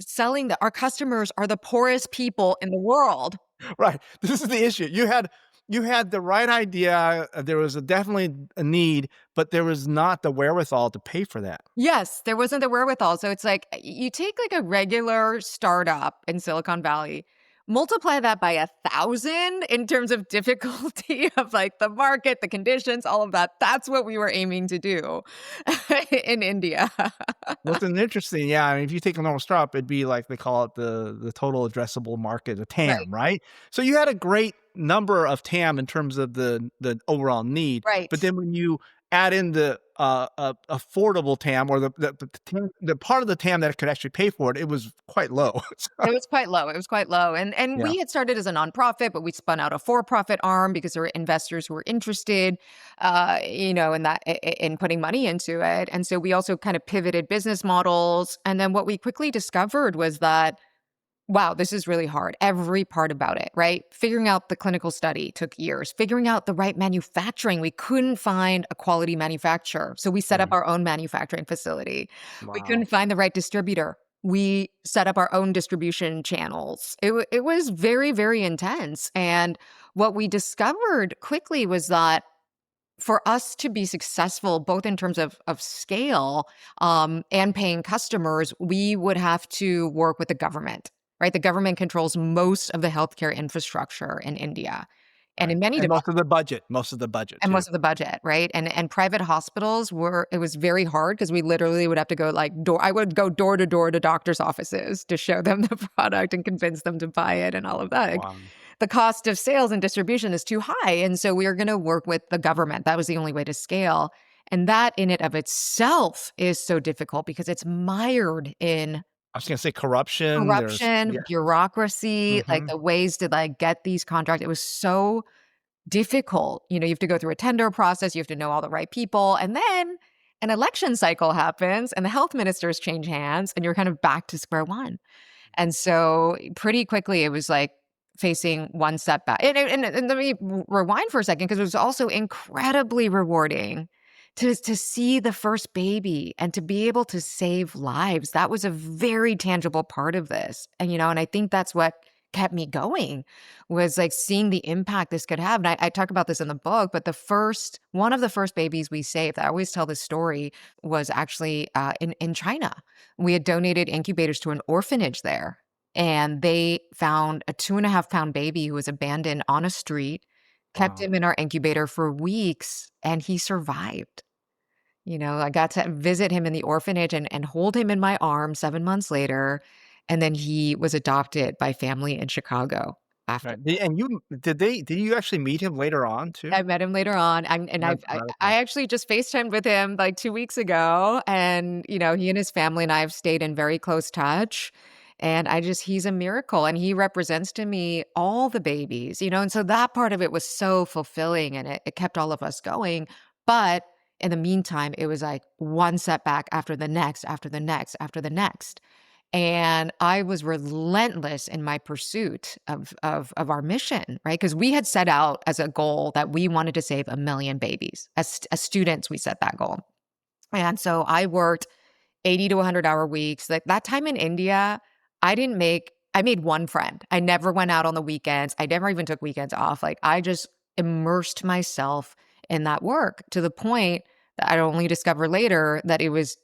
selling that our customers are the poorest people in the world. Right. This is the issue. You had the right idea, there was definitely a need, but there was not the wherewithal to pay for that. Yes, there wasn't the wherewithal. So it's like you take like a regular startup in Silicon Valley, multiply that by 1,000 in terms of difficulty of like the market, the conditions, all of that. That's what we were aiming to do in India. What's an interesting, yeah, I mean, if you take a normal startup, it'd be like they call it the total addressable market, a Right, TAM, right? So you had a great number of TAM in terms of the overall need, but right. then when you add in the, affordable TAM or the part of the TAM that could actually pay for it, it was quite low. So It was quite low, it was quite low, and yeah, we had started as a nonprofit, but we spun out a for-profit arm because there were investors who were interested, in that in putting money into it, and so we also kind of pivoted business models, and then what we quickly discovered was that wow, this is really hard. Every part about it, right? Figuring out the clinical study took years. Figuring out the right manufacturing. We couldn't find a quality manufacturer. So we set up mm, our own manufacturing facility. We couldn't wow. find the right distributor. We set up our own distribution channels. It was very, very intense. And what we discovered quickly was that for us to be successful, both in terms of scale, and paying customers, we would have to work with the government, right? The government controls most of the healthcare infrastructure in India, and Right, in many and developed most of the budget and too. most of the budget, right? And private hospitals were it was very hard because we literally would have to go like door I would go door to door to doctors' offices to show them the product and convince them to buy it and all of that. Like, Wow. the cost of sales and distribution is too high, and so we are gonna work with the government. That was the only way to scale, and that in it of itself is so difficult because it's mired in I was gonna say corruption, there's corruption, yeah, bureaucracy, like mhm. the ways to like get these contracts. It was so difficult. You have to go through a tender process, you have to know all the right people, and then an election cycle happens and the health ministers change hands and you're kind of back to square one. And so pretty quickly it was like facing one setback. And let me rewind for a second because it was also incredibly rewarding to see the first baby and to be able to save lives. That was a very tangible part of this. And I think that's what kept me going was like seeing the impact this could have. And I talk about this in the book, but one of the first babies we saved, I always tell this story, was actually in China. We had donated incubators to an orphanage there, and they found a 2.5 pound baby who was abandoned on a street, kept Wow. him in our incubator for weeks, and he survived. I got to visit him in the orphanage and hold him in my arms 7 months later. And then he was adopted by family in Chicago after. Right, and did you actually meet him later on too? I met him later on, and That's I incredible. actually just FaceTimed with him, like, 2 weeks ago, and, he and his family and I have stayed in very close touch, And he's a miracle, and he represents to me all the babies, and so that part of it was so fulfilling, and it kept all of us going. But in the meantime, it was like one setback after the next, after the next, after the next. And I was relentless in my pursuit of our mission, right? Because we had set out as a goal that we wanted to save 1 million babies. As students, we set that goal. And so I worked 80 to 100-hour weeks. Like that time in India, I made one friend. I never went out on the weekends. I never even took weekends off. Like I just immersed myself in that work to the point that I only discovered later that it was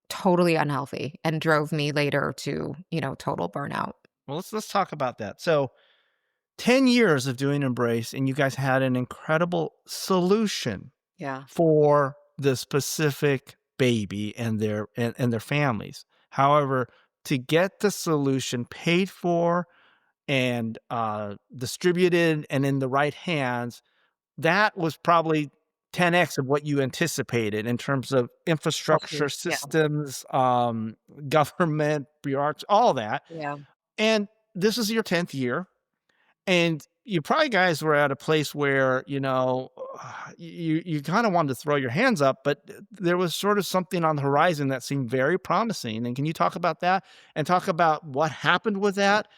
totally unhealthy and drove me later to, total burnout. Well, let's talk about that. So 10 years of doing Embrace, and you guys had an incredible solution Yeah. for the specific baby and their families. However, to get the solution paid for and distributed and in the right hands, that was probably 10x of what you anticipated in terms of infrastructure, Totally. Yeah. systems, government, bureaucracy, all that. Yeah. And this is your 10th year. And you probably guys were at a place where, you kinda wanted to throw your hands up, but there was sort of something on the horizon that seemed very promising, and can you talk about that? And talk about what happened with that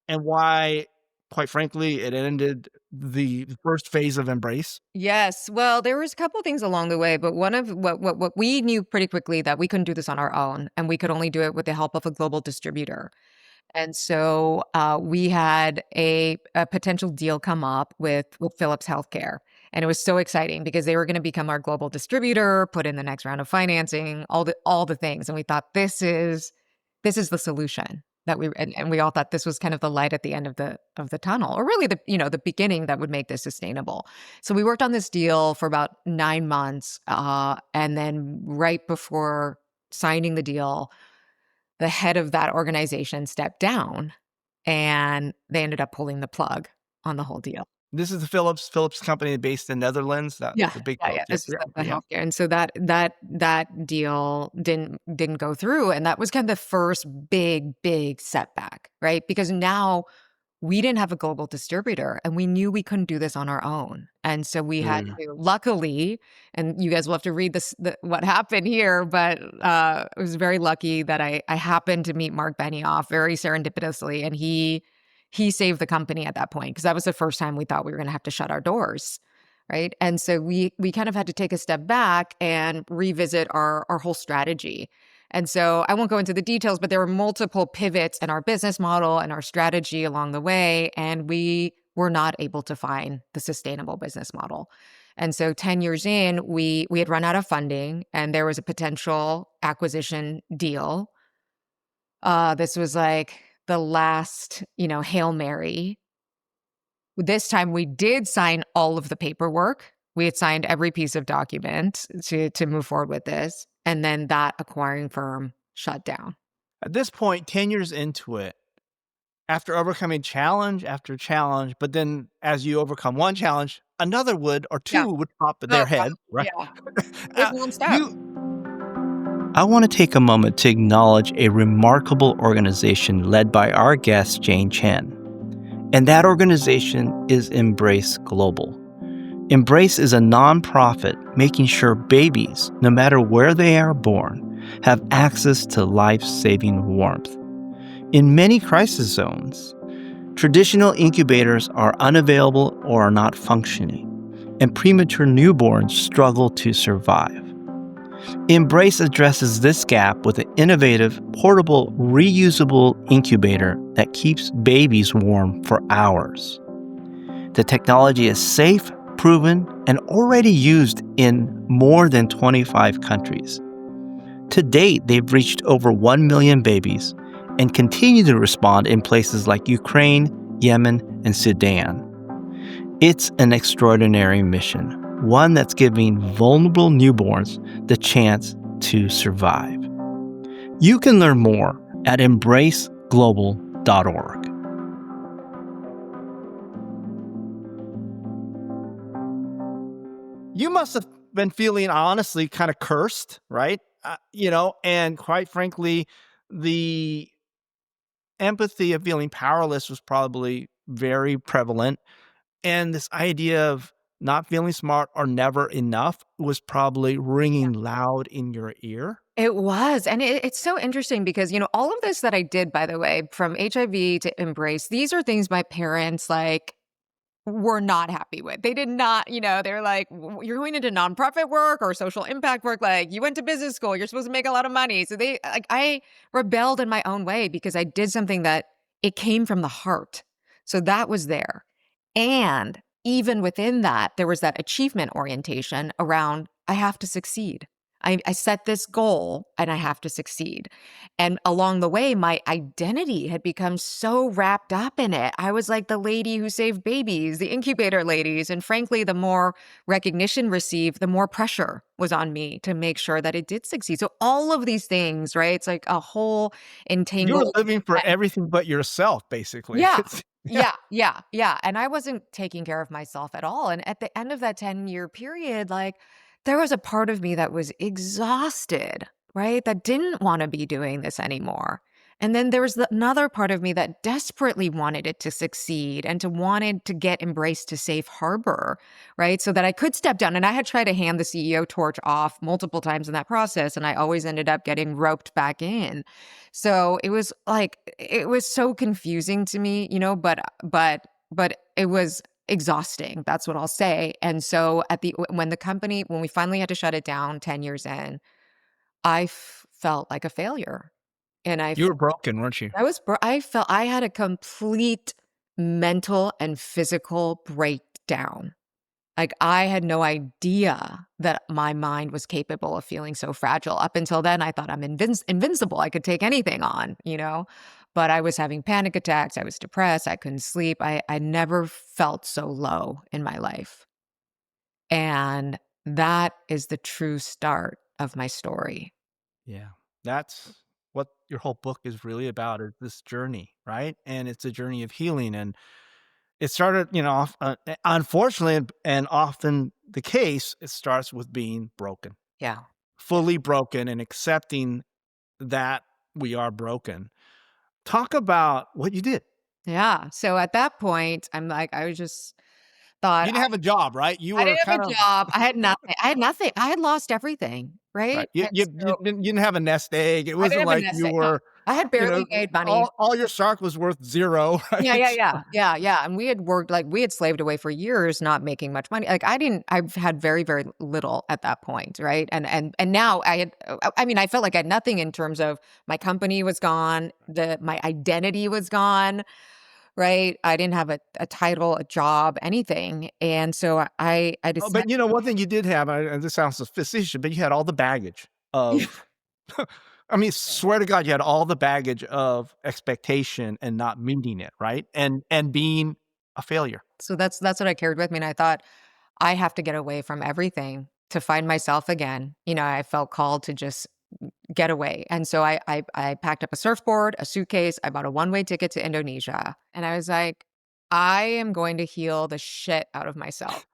and why, quite frankly, it ended the first phase of Embrace? Yes. Well, there was a couple things along the way, but one of what we knew pretty quickly that we couldn't do this on our own, and we could only do it with the help of a global distributor. And so we had a potential deal come up with Philips Healthcare. And it was so exciting because they were going to become our global distributor, put in the next round of financing, all the things. And we thought this is the solution that and we all thought this was kind of the light at the end of the tunnel, or really the beginning that would make this sustainable. So we worked on this deal for about 9 months, and then right before signing the deal, the head of that organization stepped down, and they ended up pulling the plug on the whole deal. This is the Philips company based in Netherlands, that Yeah, the big yeah, yeah, Philips. Yes, this is yeah, the yeah. healthcare, and so that deal didn't go through, and that was kind of the first big setback, right? Because now we didn't have a global distributor, and we knew we couldn't do this on our own, and so we had Mm. to, luckily, and you guys will have to read what happened here, but I was very lucky that I happened to meet Mark Benioff very serendipitously, and he saved the company at that point, because that was the first time we thought we were gonna have to shut our doors, right? And so we kind of had to take a step back and revisit our whole strategy. And so I won't go into the details, but there were multiple pivots in our business model and our strategy along the way, and we were not able to find the sustainable business model. And so 10 years in, we had run out of funding, and there was a potential acquisition deal. This was like the last, Hail Mary. This time we did sign all of the paperwork. We had signed every piece of document to move forward with this, and then that acquiring firm shut down. At this point, 10 years into it, after overcoming challenge after challenge, but then as you overcome one challenge, another would or Yeah. two would pop at Oh their god. head, right? Yeah. It was Uh, nonstop. you I want to take a moment to acknowledge a remarkable organization led by our guest, Jane Chen. And that organization is Embrace Global. Embrace is a nonprofit making sure babies, no matter where they are born, have access to life-saving warmth. In many crisis zones, traditional incubators are unavailable or are not functioning, and premature newborns struggle to survive. Embrace addresses this gap with an innovative, portable, reusable incubator that keeps babies warm for hours. The technology is safe, proven, and already used in more than 25 countries. To date, they've reached over 1 million babies and continue to respond in places like Ukraine, Yemen, and Sudan. It's an extraordinary mission, one that's giving vulnerable newborns the chance to survive. You can learn more at embraceglobal.org. You must have been feeling honestly kind of cursed, right? And quite frankly, the empathy of feeling powerless was probably very prevalent. And this idea of not feeling smart or never enough was probably ringing loud in your ear. It was, and it's so interesting because, all of this that I did, by the way, from HIV to Embrace, these are things my parents, like, were not happy with. They did not, they're like, You're going into nonprofit work or social impact work. Like, you went to business school. You're supposed to make a lot of money." So I rebelled in my own way because I did something that it came from the heart. So that was there. And even within that, there was that achievement orientation around, I have to succeed. I set this goal and I have to succeed. And along the way, my identity had become so wrapped up in it. I was like the lady who saved babies, the incubator ladies. And frankly, the more recognition received, the more pressure was on me to make sure that it did succeed. So all of these things, right? It's like a whole You were entangled. living for everything but yourself, basically. Yeah. It's yeah. Yeah, and I wasn't taking care of myself at all, and at the end of that 10-year period, like, there was a part of me that was exhausted, right? That didn't wanna be doing this anymore, and then there was another part of me that desperately wanted it to succeed and to wanted to get embraced to safe harbor, right? So that I could step down, and I had tried to hand the CEO torch off multiple times in that process, and I always ended up getting roped back in. So it was like it was so confusing to me, but it was exhausting. That's what I'll say. And so when we finally had to shut it down 10 years in, felt like a failure. And You were broken, weren't you? I felt I had a complete mental and physical breakdown. Like, I had no idea that my mind was capable of feeling so fragile. Up until then, I thought I'm invincible. I could take anything on. But I was having panic attacks. I was depressed. I couldn't sleep. I never felt so low in my life. And that is the true start of my story. Yeah. That's what your whole book is really about, is this journey, right? And it's a journey of healing. And it started, unfortunately, and often the case, it starts with being broken, Yeah. fully broken, and accepting that we are broken. Talk about what you did. Yeah. So at that point, I'm like, I was just thought You didn't have a job, right? You I were didn't have kind a of job. I had nothing. I had nothing. I had lost everything. right. Right. You And you you so didn't have a nest egg. It I didn't wasn't have a like nest you egg. No, were, I had barely made money. all your stock was worth 0, Yeah, right? yeah, So yeah. Yeah, yeah, and we had worked like, we had slaved away for years not making much money. Like, I've had very, very little at that point, right? And now I mean, I felt like I had nothing in terms of my company was gone, my identity was gone, right? I didn't have a title, a job, anything, and so I oh, decided. but one thing you did have, and this sounds facetious, but you had all the baggage of I mean, swear to God, you had all the baggage of expectation and not meeting it, right? And being a failure. So that's what I carried with me, and I thought, I have to get away from everything to find myself again. I felt called to just get away. And so I packed up a surfboard, a suitcase, I bought a one-way ticket to Indonesia, and I was like, I am going to heal the shit out of myself.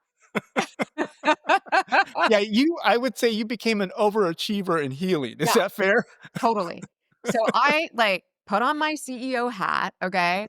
Yeah, I would say you became an overachiever in healing. Is Yeah, that fair? totally. So I, like, put on my CEO hat, okay?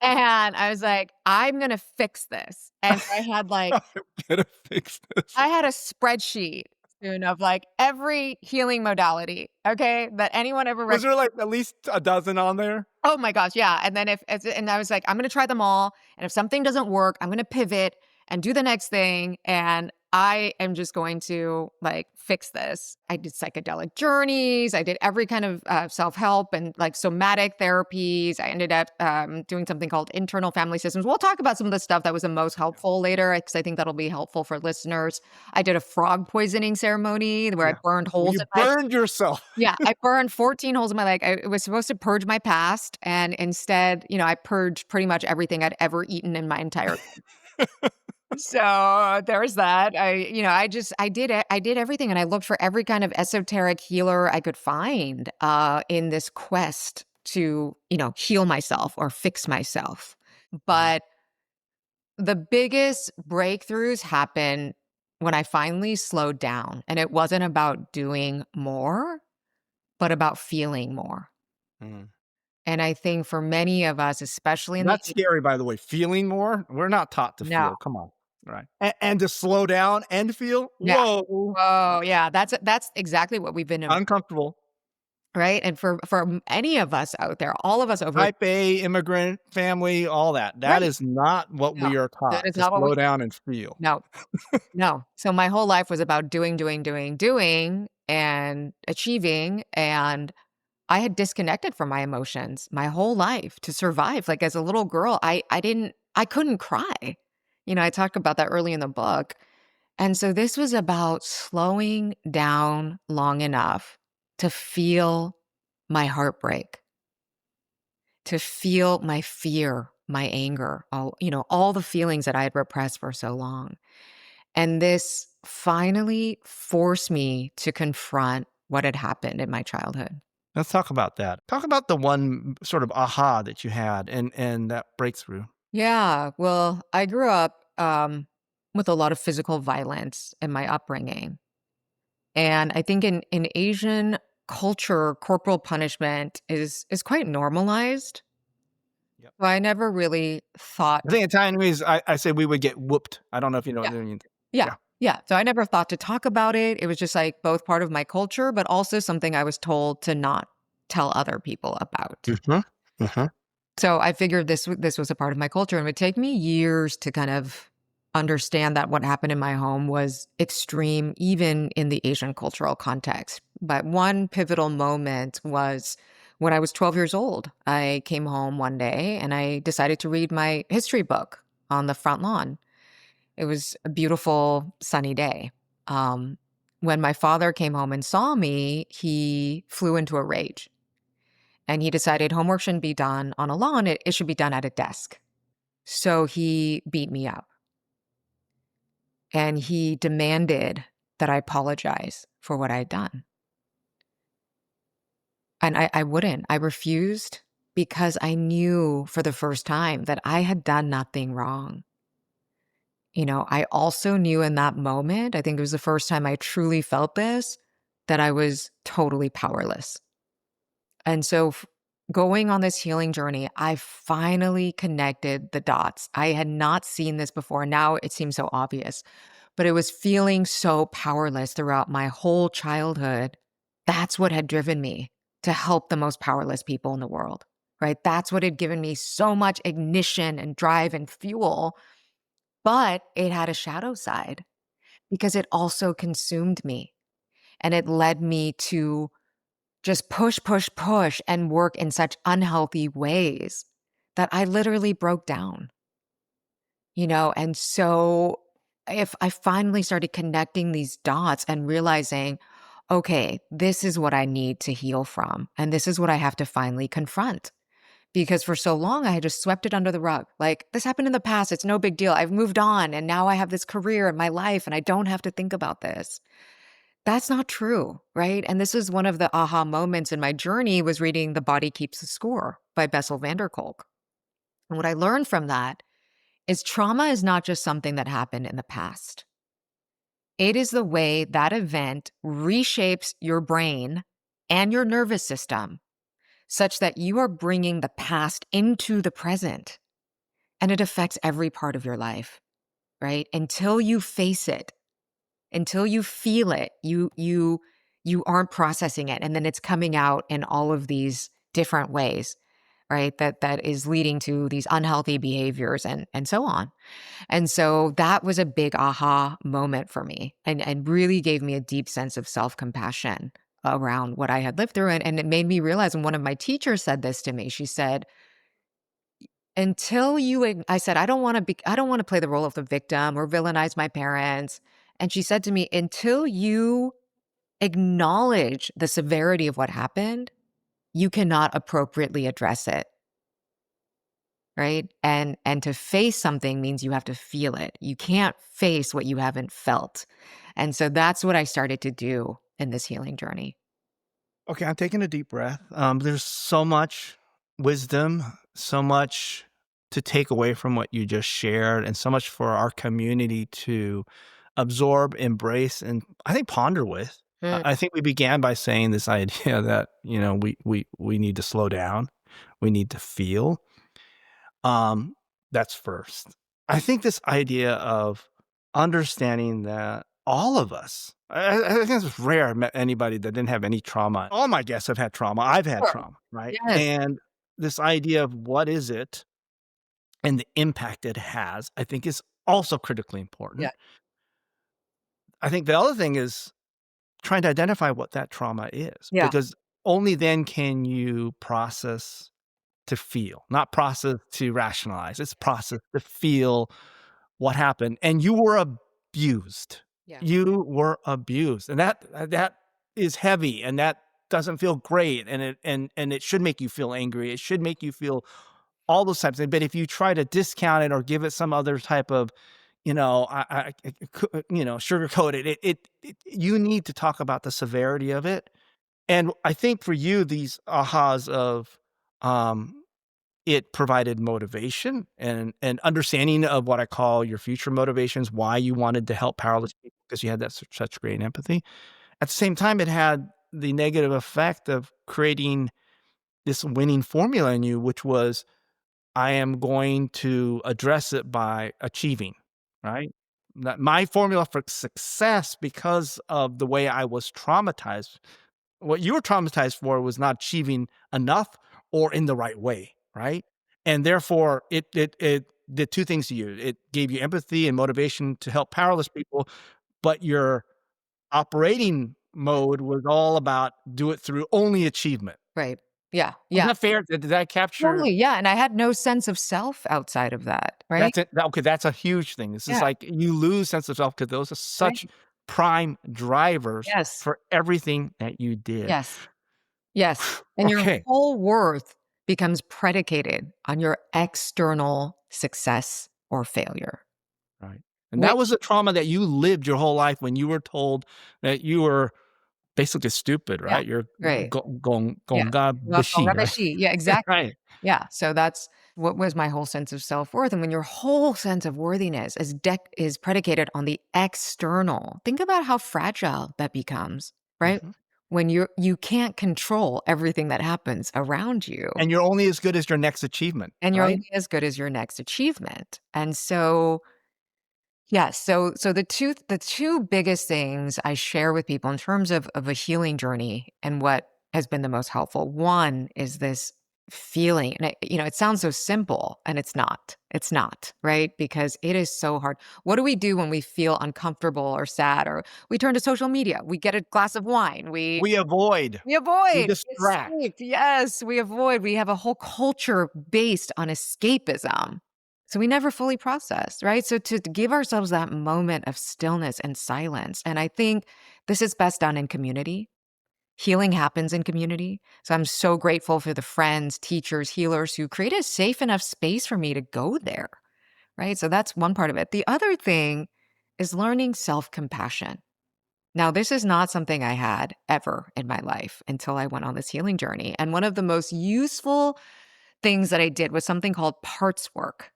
And I was like, I'm gonna fix this. And I had like I'm gonna fix this. I had a spreadsheet soon of, like, every healing modality, okay, that anyone ever Was there, like, at least a dozen on there? Oh my gosh, yeah, and then and I was like, "I'm gonna try them all, and if something doesn't work, I'm gonna pivot and do the next thing, and I am just going to, like, fix this." I did psychedelic journeys, I did every kind of, self-help and, like, somatic therapies. I ended up, doing something called internal family systems. We'll talk about some of the stuff that was the most helpful later, because I think that'll be helpful for listeners. I did a frog poisoning ceremony where I Yeah. burned Well, holes you in my burned yourself. yeah, I burned 14 holes in my leg. It was supposed to purge my past, and instead, I purged pretty much everything I'd ever eaten in my entire so, there was that. I did everything, and I looked for every kind of esoteric healer I could find, in this quest to, heal myself or fix myself. Mhm. But the biggest breakthroughs happen when I finally slowed down, and it wasn't about doing more, but about feeling more. Mm. And I think for many of us, especially in the That's scary, by the way, feeling more? We're not taught to no, feel, come on, right? And to slow down and feel? yeah. Whoa, Oh, yeah, that's exactly what we've been uncomfortable. right? And for any of us out there, all of us over Type A, immigrant, family, all that. That right, is not what no, we are that taught, is to not what we slow down and feel. no, no. So my whole life was about doing, doing, doing, doing, and achieving, and I had disconnected from my emotions my whole life to survive. Like, as a little girl, I couldn't cry. I talk about that early in the book. And so this was about slowing down long enough to feel my heartbreak, to feel my fear, my anger, all the feelings that I had repressed for so long. And this finally forced me to confront what had happened in my childhood. Let's talk about that. Talk about the one sort of aha that you had and that breakthrough. Yeah, well, I grew up with a lot of physical violence in my upbringing. And I think in Asian culture, corporal punishment is quite normalized. Yep. So I never really thought I think in Chinese, I say we would get whooped. I don't know if you know what yeah, I mean. yeah, Yeah. yeah. So I never thought to talk about it. It was just like both part of my culture, but also something I was told to not tell other people about. Mhm. Mhm. So I figured this was a part of my culture, and it would take me years to kind of understand that what happened in my home was extreme, even in the Asian cultural context. But one pivotal moment was when I was 12 years old. I came home one day and I decided to read my history book on the front lawn. It was a beautiful sunny day. Um, when my father came home and saw me, he flew into a rage and he decided homework shouldn't be done on a lawn, it should be done at a desk. So he beat me up and he demanded that I apologize for what I had done. And I wouldn't. I refused because I knew for the first time that I had done nothing wrong. I also knew in that moment, I think it was the first time I truly felt this, that I was totally powerless. And so, going on this healing journey, I finally connected the dots. I had not seen this before. Now it seems so obvious, but it was feeling so powerless throughout my whole childhood. That's what had driven me to help the most powerless people in the world, right? That's what had given me so much ignition and drive and fuel. But it had a shadow side because it also consumed me and it led me to just push, push, push and work in such unhealthy ways that I literally broke down, And so if I finally started connecting these dots and realizing, okay, this is what I need to heal from, and this is what I have to finally confront. Because for so long, I had just swept it under the rug. Like, this happened in the past. It's no big deal. I've moved on and now I have this career in my life and I don't have to think about this. That's not true, right? And this is one of the aha moments in my journey was reading The Body Keeps the Score by Bessel van der Kolk. And what I learned from that is trauma is not just something that happened in the past. It is the way that event reshapes your brain and your nervous system such that you are bringing the past into the present and it affects every part of your life, right? Until you face it, until you feel it, you aren't processing it and then it's coming out in all of these different ways, right? That is leading to these unhealthy behaviors and so on. And so that was a big aha moment for me and really gave me a deep sense of self-compassion around what I had lived through. And it made me realize, and one of my teachers said this to me, she said, until you, I said, I don't want to play the role of the victim or villainize my parents. And she said to me, until you acknowledge the severity of what happened, you cannot appropriately address it. Right? And to face something means you have to feel it. You can't face what you haven't felt. And so that's what I started to do in this healing journey. Okay, I'm taking a deep breath. There's so much wisdom, so much to take away from what you just shared, and so much for our community to absorb, embrace, and I think ponder with. Mm, I think we began by saying this idea that we need to slow down. we need to feel. Um, that's first. I think this idea of understanding that all of us, I think it's rare I met anybody that didn't have any trauma. All my guests have had trauma. I've had Sure. trauma, right? Yes. And this idea of what is it and the impact it has, I think is also critically Yeah. important. I think the other thing is trying to identify what that trauma is, Yeah. because only then can you process to feel, not process to rationalize. It's process to feel what happened. And you were abused. Yeah. You were abused. And that is heavy and that doesn't feel great. And it should make you feel angry. It should make you feel all those types of things. But if you try to discount it or give it some other type of, sugarcoat it, you need to talk about the severity of it. And I think for you, these ahas of, um, it provided motivation and understanding of what I call your future motivations, why you wanted to help powerless people because you had that such great empathy. At the same time, it had the negative effect of creating this winning formula in you, which was, I am going to address it by achieving, right? That my formula for success, because of the way I was traumatized, what you were traumatized for was not achieving enough or in the right way, right? And therefore, it did 2 things to you. It gave you empathy and motivation to help powerless people, but your operating mode was all about do it through only achievement. Right. Yeah. Is Yeah. that fair? Did that capture? Totally. Yeah. And I had no sense of self outside of that. Right. That's it. Okay, that's a huge thing. This is Yeah. like you lose sense of self because those are Right. such prime drivers Yes. for everything that you did. Yes. Yes. And your Okay. whole worth becomes predicated on your external success or failure. Right. And that Which was a trauma that you lived your whole life when you were told that you were basically stupid, yeah. right? You're Right. Yeah. gonga bishi, right? Yeah, exactly. Right. Yeah, so that's what was my whole sense of self-worth, and when your whole sense of worthiness is predicated on the external, think about how fragile that becomes, right? Mhm. When you can't control everything that happens around you, And you're only as good as your next achievement, and you're right? only as good as your next achievement, and so yes. So the two biggest things I share with people in terms of a healing journey and what has been the most helpful. One is this feeling, and it sounds so simple, and it's not. It's not, right? Because it is so hard. What do we do when we feel uncomfortable or sad, or we turn to social media? We get a glass of wine. We We avoid, we we avoid, we distract. escape. Yes, we avoid. We have a whole culture based on escapism. So we never fully process, right? So to give ourselves that moment of stillness and silence. And I think this is best done in community. Healing happens in community. So I'm so grateful for the friends, teachers, healers who create a safe enough space for me to go there, right? So that's one part of it. The other thing is learning self compassion. Now, this is not something I had ever in my life until I went on this healing journey. And one of the most useful things that I did was something called parts work.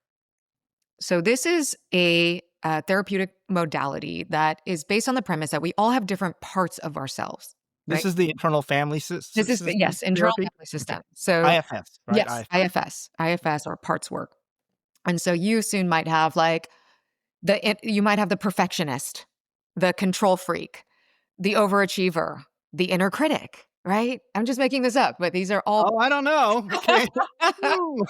So, this is a therapeutic modality that is based on the premise that we all have different parts of ourselves, This right? is the internal family This is, system yes, internal therapy? family Okay. system. So, IFS, right? yes, IFS. IFS or parts work. And so, you soon might have like you might have the perfectionist, the control freak, the overachiever, the inner critic, right? I'm just making this up, but these are all Oh, I don't know. Okay. Ooh.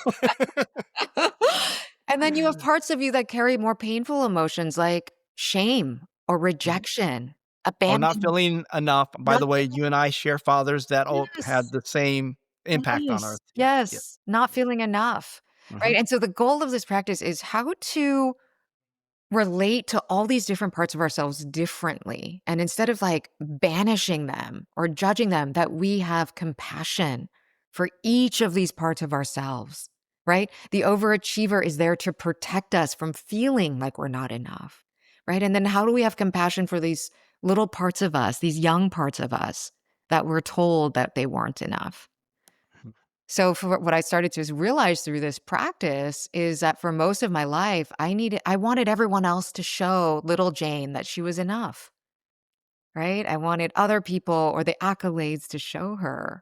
and then you have parts of you that carry more painful emotions like shame or Mhm. rejection, Oh, not abandonment, feeling enough. By not the way, you and I share fathers that all had yes, the same impact on yes, us too. Yeah. yes, not feeling enough, right? Mhm. And so the goal of this practice is how to relate to all these different parts of ourselves differently. And instead of like banishing them or judging them, that we have compassion for each of these parts of ourselves, right? The overachiever is there to protect us from feeling like we're not enough, right? And then how do we have compassion for these little parts of us, these young parts of us that we're told that they weren't enough? So for what I started to realize through this practice is that for most of my life, I wanted everyone else to show little Jane that she was enough, right? I wanted other people or the accolades to show her.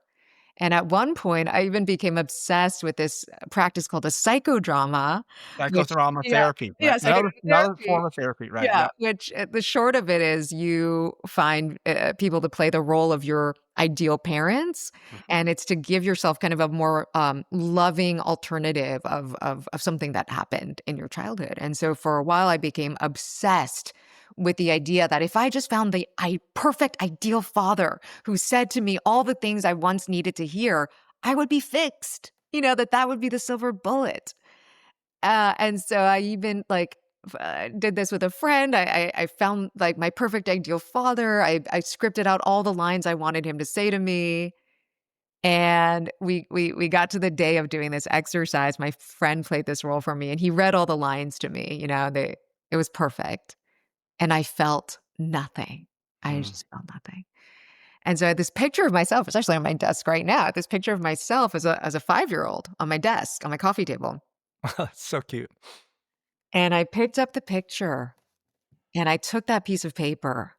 And at one point, I even became obsessed with this practice called a psychodrama, which Psychodrama yeah, therapy, right? yeah, Another psychotherapy. form of therapy, right? Yeah, Yep. which, the short of it is you find, people to play the role of your ideal parents, Mhm. and it's to give yourself kind of a more, loving alternative of something that happened in your childhood, and so for a while, I became obsessed with the idea that if I just found the perfect ideal father who said to me all the things I once needed to hear, I would be fixed, that would be the silver bullet. And so I even did this with a friend. I found like my perfect ideal father. I scripted out all the lines I wanted him to say to me. And we got to the day of doing this exercise. My friend played this role for me and he read all the lines to me. It was perfect. And I felt nothing. I Mm. just felt nothing. And so I had this picture of myself, it's actually on my desk right now, this picture of myself as a 5-year-old on my desk, on my coffee table. So cute. And I picked up the picture and I took that piece of paper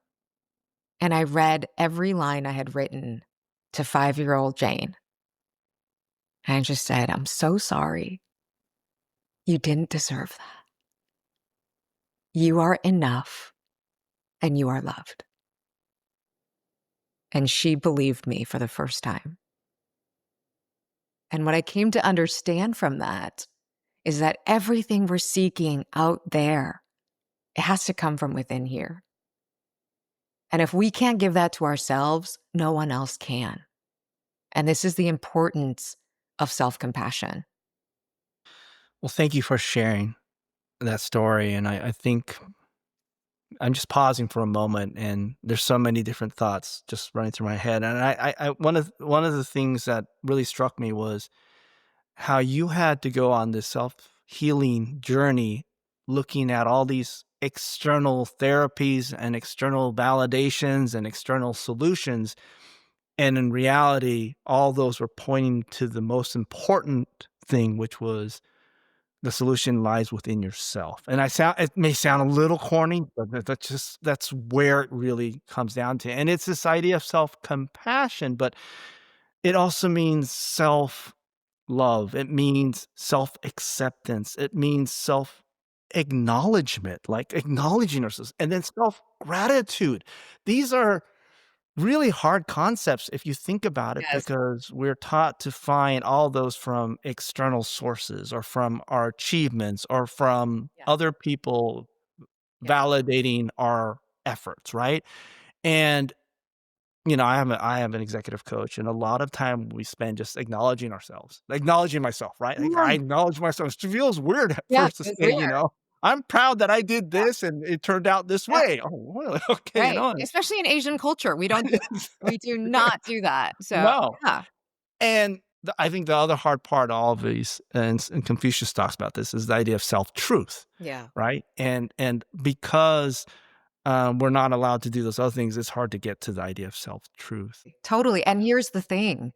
and I read every line I had written to 5-year-old Jane. And I just said, I'm so sorry. You didn't deserve that. You are enough and you are loved. And she believed me for the first time. And what I came to understand from that is that everything we're seeking out there, it has to come from within here. And if we can't give that to ourselves, no one else can. And this is the importance of self compassion. Well, thank you for sharing that story. And I think I'm just pausing for a moment, and there's so many different thoughts just running through my head. And one of the things that really struck me was how you had to go on this self healing journey, looking at all these external therapies and external validations and external solutions. And in reality, all those were pointing to the most important thing, which was the solution lies within yourself. And it may sound a little corny, but that's where it really comes down to. And it's this idea of self-compassion, but it also means self-love. It means self-acceptance. It means self-acknowledgement, like acknowledging ourselves, and then self-gratitude. These are really hard concepts if you think about it, Yes. because we're taught to find all those from external sources or from our achievements or from Yeah. other people Yeah. validating our efforts, right? And I have an executive coach, and a lot of time we spend just acknowledging ourselves, acknowledging myself, right? Like, I Yeah. acknowledge myself. It feels weird at Yeah. first to It's say, weird. I'm proud that I did Yeah. this and it turned out this Yeah. way. Oh, really? Okay, Right. Especially in Asian culture. We don't do that. We do Yeah. not do that. So, No. yeah. And I think the other hard part of all of these, and Confucius talks about this, is the idea of self-truth, Yeah. right? And because we're not allowed to do those other things, it's hard to get to the idea of self-truth. Totally. And here's the thing,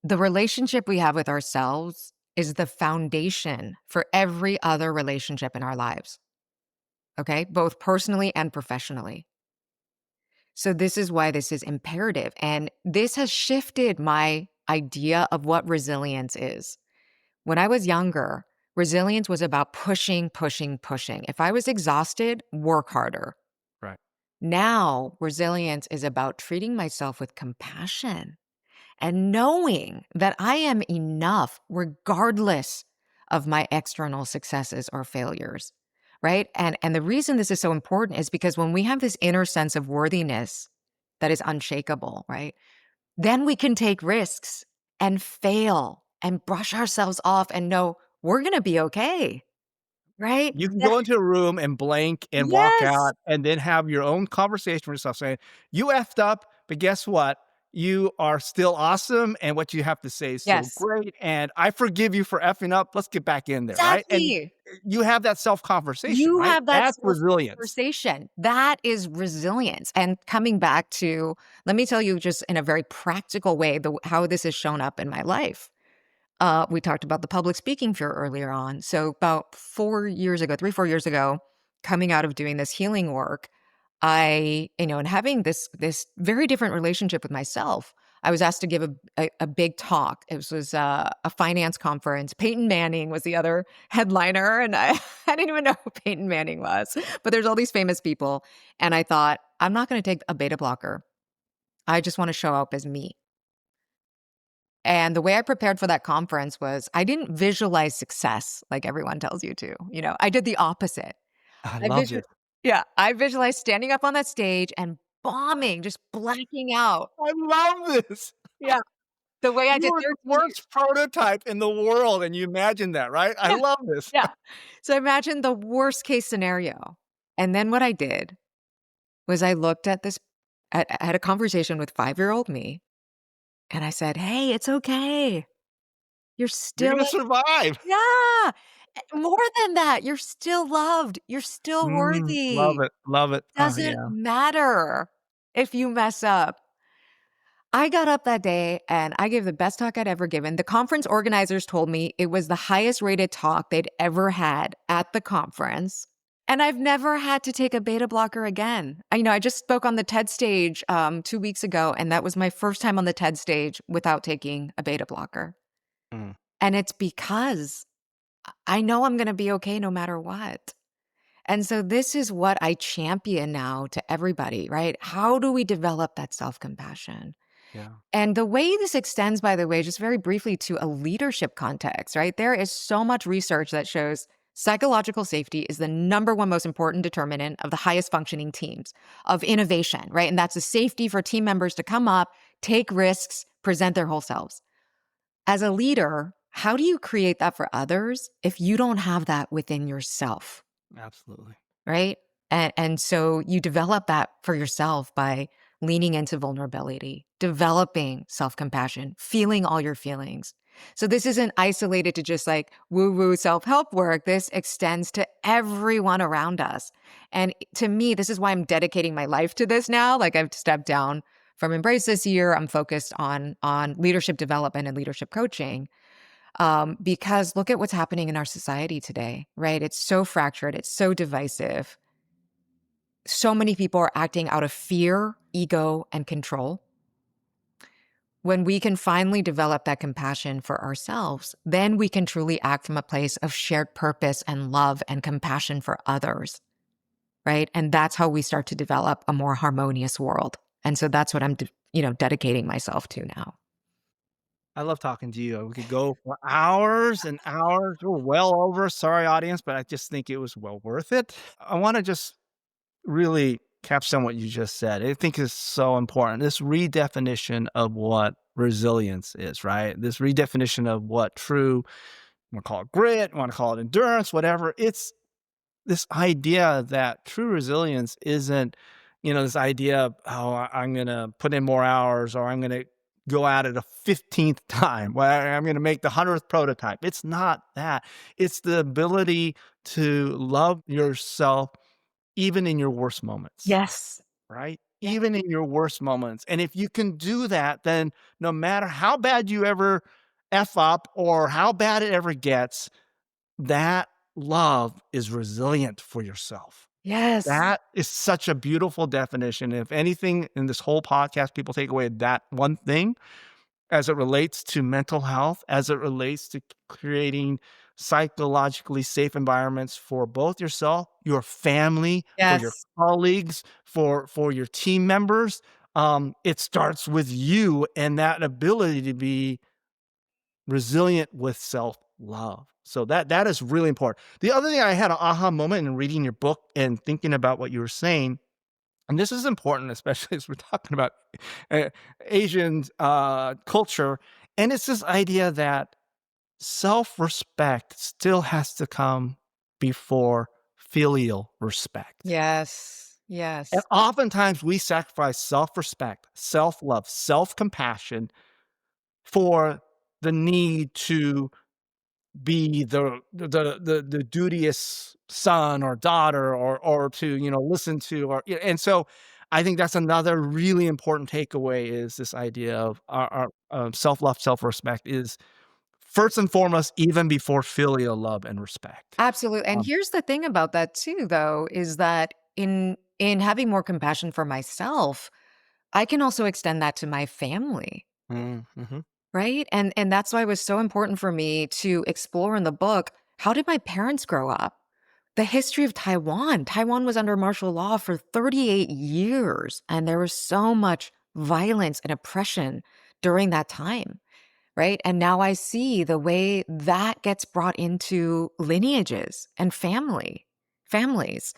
the relationship we have with ourselves is the foundation for every other relationship in our lives. Okay. Both personally and professionally. So, this is why this is imperative. And this has shifted my idea of what resilience is. When I was younger, resilience was about pushing, pushing, pushing. If I was exhausted, work harder. Right. Now, resilience is about treating myself with compassion and knowing that I am enough regardless of my external successes or failures. Right. And the reason this is so important is because when we have this inner sense of worthiness that is unshakable, right? Then we can take risks and fail and brush ourselves off and know we're going to be okay. Right. You can go into a room and blank and walk Yes. out and then have your own conversation with yourself saying, "You effed up, but guess what? You are still awesome, and what you have to say is so Yes. great, and I forgive you for effing up. Let's get back in there," right? And Exactly. you have that self-conversation, You right? have that That's self resilience. conversation. That is resilience. And coming back to, let me tell you just in a very practical way, how this has shown up in my life. We talked about the public speaking fear earlier on. So about 4 years ago, 3, 4 years ago, coming out of doing this healing work, and having this very different relationship with myself, I was asked to give a big talk. It was a finance conference. Peyton Manning was the other headliner, and I I didn't even know who Peyton Manning was, but there's all these famous people, and I thought, "I'm not gonna take a beta blocker. I just wanna show up as me." And the way I prepared for that conference was I didn't visualize success like everyone tells you to, I did the opposite. I I love visual this. Yeah, I visualized standing up on that stage and bombing, just blacking out. I love this. Yeah, the way I You did were the 13 years. worst prototype in the world, and you imagine that, right? I Yeah, love this. yeah. So imagine the worst case scenario. And then what I did was I looked at this I had a conversation with 5-year-old me, and I said, "Hey, it's okay. You're You're still gonna a." survive. Yeah. More than that, you're still loved. You're still Love worthy. it, love it. Oh, Doesn't yeah. matter if you mess up. I got up that day and I gave the best talk I'd ever given. The conference organizers told me it was the highest rated talk they'd ever had at the conference. And I've never had to take a beta blocker again. I just spoke on the TED stage 2 weeks ago, and that was my first time on the TED stage without taking a beta blocker. Mm, And it's because I know I'm going to be okay no matter what. And so this is what I champion now to everybody, right? How do we develop that self compassion? yeah. And the way this extends, by the way, just very briefly to a leadership context, right? There is so much research that shows psychological safety is the number one most important determinant of the highest functioning teams, of innovation, right? And that's the safety for team members to come up, take risks, present their whole selves. As a leader, how do you create that for others if you don't have that within yourself? Absolutely. Right? And so you develop that for yourself by leaning into vulnerability, developing self-compassion, feeling all your feelings. So this isn't isolated to just like woo-woo self-help work. This extends to everyone around us. And to me, this is why I'm dedicating my life to this now. Like I've stepped down from Embrace this year. I'm focused on leadership development and leadership coaching. Because look at what's happening in our society today, right? It's so fractured, it's so divisive. So many people are acting out of fear, ego, and control. When we can finally develop that compassion for ourselves, then we can truly act from a place of shared purpose and love and compassion for others, right? And that's how we start to develop a more harmonious world. And so that's what I'm, dedicating myself to now. I love talking to you. We could go for hours and hours. We're well over. Sorry, audience, but I just think it was well worth it. I wanna just really capstone what you just said. I think is so important. This redefinition of what resilience is, right? This redefinition of what true, you want to call it grit, you want to call it endurance, whatever. It's this idea that true resilience isn't, this idea of, oh, I'm going to put in more hours or I'm going to go at it a 15th time. Well, I'm going to make the 100th prototype. It's not that. It's the ability to love yourself even in your worst moments, Yes. right? Yeah. Even in your worst moments. And if you can do that, then no matter how bad you ever F up or how bad it ever gets, that love is resilient for yourself. Yes. That is such a beautiful definition. If anything in this whole podcast, people take away that one thing, as it relates to mental health, as it relates to creating psychologically safe environments for both yourself, your family, for your Yes. colleagues, for your team members. It starts with you and that ability to be resilient with self-love. So that is really important. The other thing I had an aha moment in reading your book and thinking about what you were saying, and this is important, especially as we're talking about uh, Asian culture. And it's this idea that self respect still has to come before filial respect. Yes. And Yes. oftentimes we sacrifice self respect, self love, self compassion for the need to be the duteous son or daughter or to, listen to or and so I think that's another really important takeaway is this idea of our self-love, self-respect is first and foremost even before filial love and respect. Absolutely. And Um, here's the thing about that too, though, is that in having more compassion for myself, I can also extend that to my family. Mm-hmm. right? And that's why it was so important for me to explore in the book, how did my parents grow up? The history of Taiwan. Taiwan was under martial law for 38 years, and there was so much violence and oppression during that time, right? And now I see the way that gets brought into lineages and families.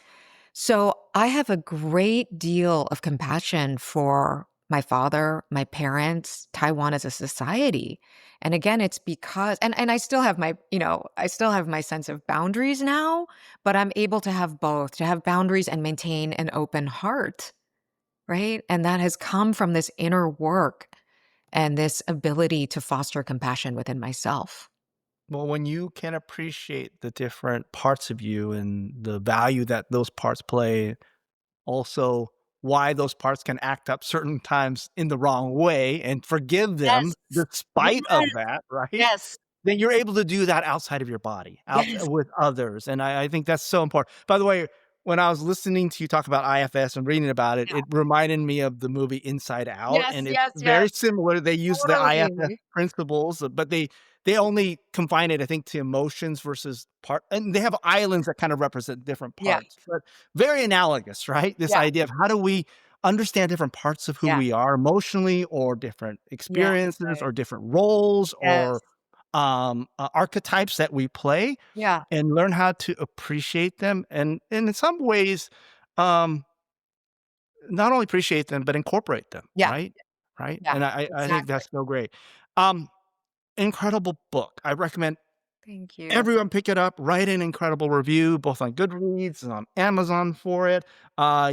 So I have a great deal of compassion for my father, my parents, Taiwan as a society. And again, it's because and I still have my, I still have my sense of boundaries now, but I'm able to have both, to have boundaries and maintain an open heart, right? And that has come from this inner work and this ability to foster compassion within myself. Well, when you can appreciate the different parts of you and the value that those parts play, also why those parts can act up certain times in the wrong way and forgive them Yes. despite Yes. of that, right? Yes. Then you're able to do that outside of your body, out Yes. with others, and I think that's so important. By the way, when I was listening to you talk about IFS and reading about it, Yeah. it reminded me of the movie Inside Out, Yes, and it's yes, yes. very similar. They use the IFS Totally. principles, but they only confine it, I think, to emotions versus part, and they have islands that kind of represent different Yeah. parts, but very analogous, right? This Yeah. idea of how do we understand different parts of who Yeah. we are emotionally, or different Yeah. experiences, Right. or different roles, or Yes. archetypes that we play, Yeah. and learn how to appreciate them, and in some ways, um, not only appreciate them, but incorporate them, Yeah. right? Right? Yeah. And I think Exactly. that's so great. Um, Incredible book. I recommend Thank you. everyone pick it up, write an incredible review, both on Goodreads and on Amazon for it.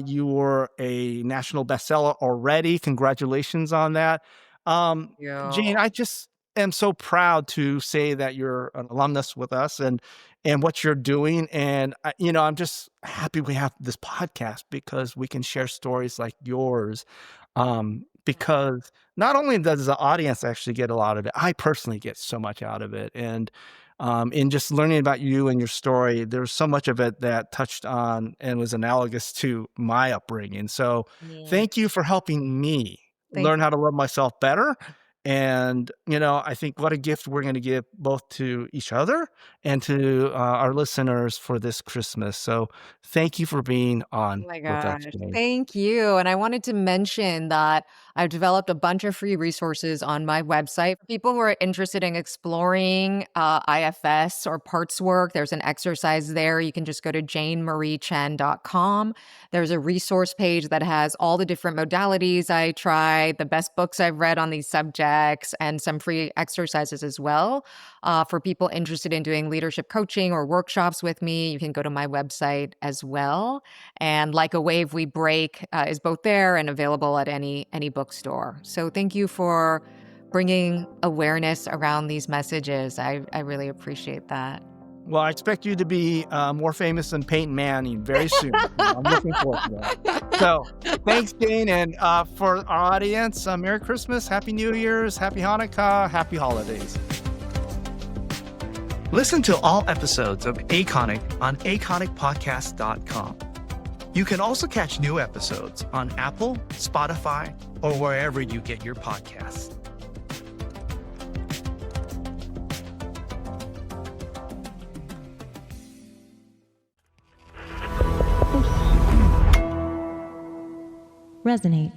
You were a national bestseller already. Congratulations on that. Um, You. Jane, I just am so proud to say that you're an alumnus with us, and what you're doing. And I'm just happy we have this podcast because we can share stories like yours. Because not only does the audience actually get a lot of it, I personally get so much out of it. And in just learning about you and your story, there's so much of it that touched on and was analogous to my upbringing. So Mm. thank you for helping me Thank learn how to love myself better. And, I think what a gift we're going to give both to each other and to our listeners for this Christmas. So thank you for being Oh on my with us gosh. today. Thank you. And I wanted to mention that I've developed a bunch of free resources on my website for people who are interested in exploring IFS or parts work. There's an exercise there. You can just go to janemariechen.com. There's a resource page that has all the different modalities I tried, the best books I've read on these subjects, and some free exercises as well. For people interested in doing leadership coaching or workshops with me, you can go to my website as well. And Like a Wave We Break is both there and available at any bookstore. So thank you for bringing awareness around these messages. I really appreciate that. Well, I expect you to be more famous than Peyton Manning very soon. So I'm looking forward to that. So thanks, Jane. And for our audience, Merry Christmas, Happy New Year's, Happy Hanukkah, Happy Holidays. Listen to all episodes of Aconic on aconicpodcast.com. You can also catch new episodes on Apple, Spotify, or wherever you get your podcasts. Resonate.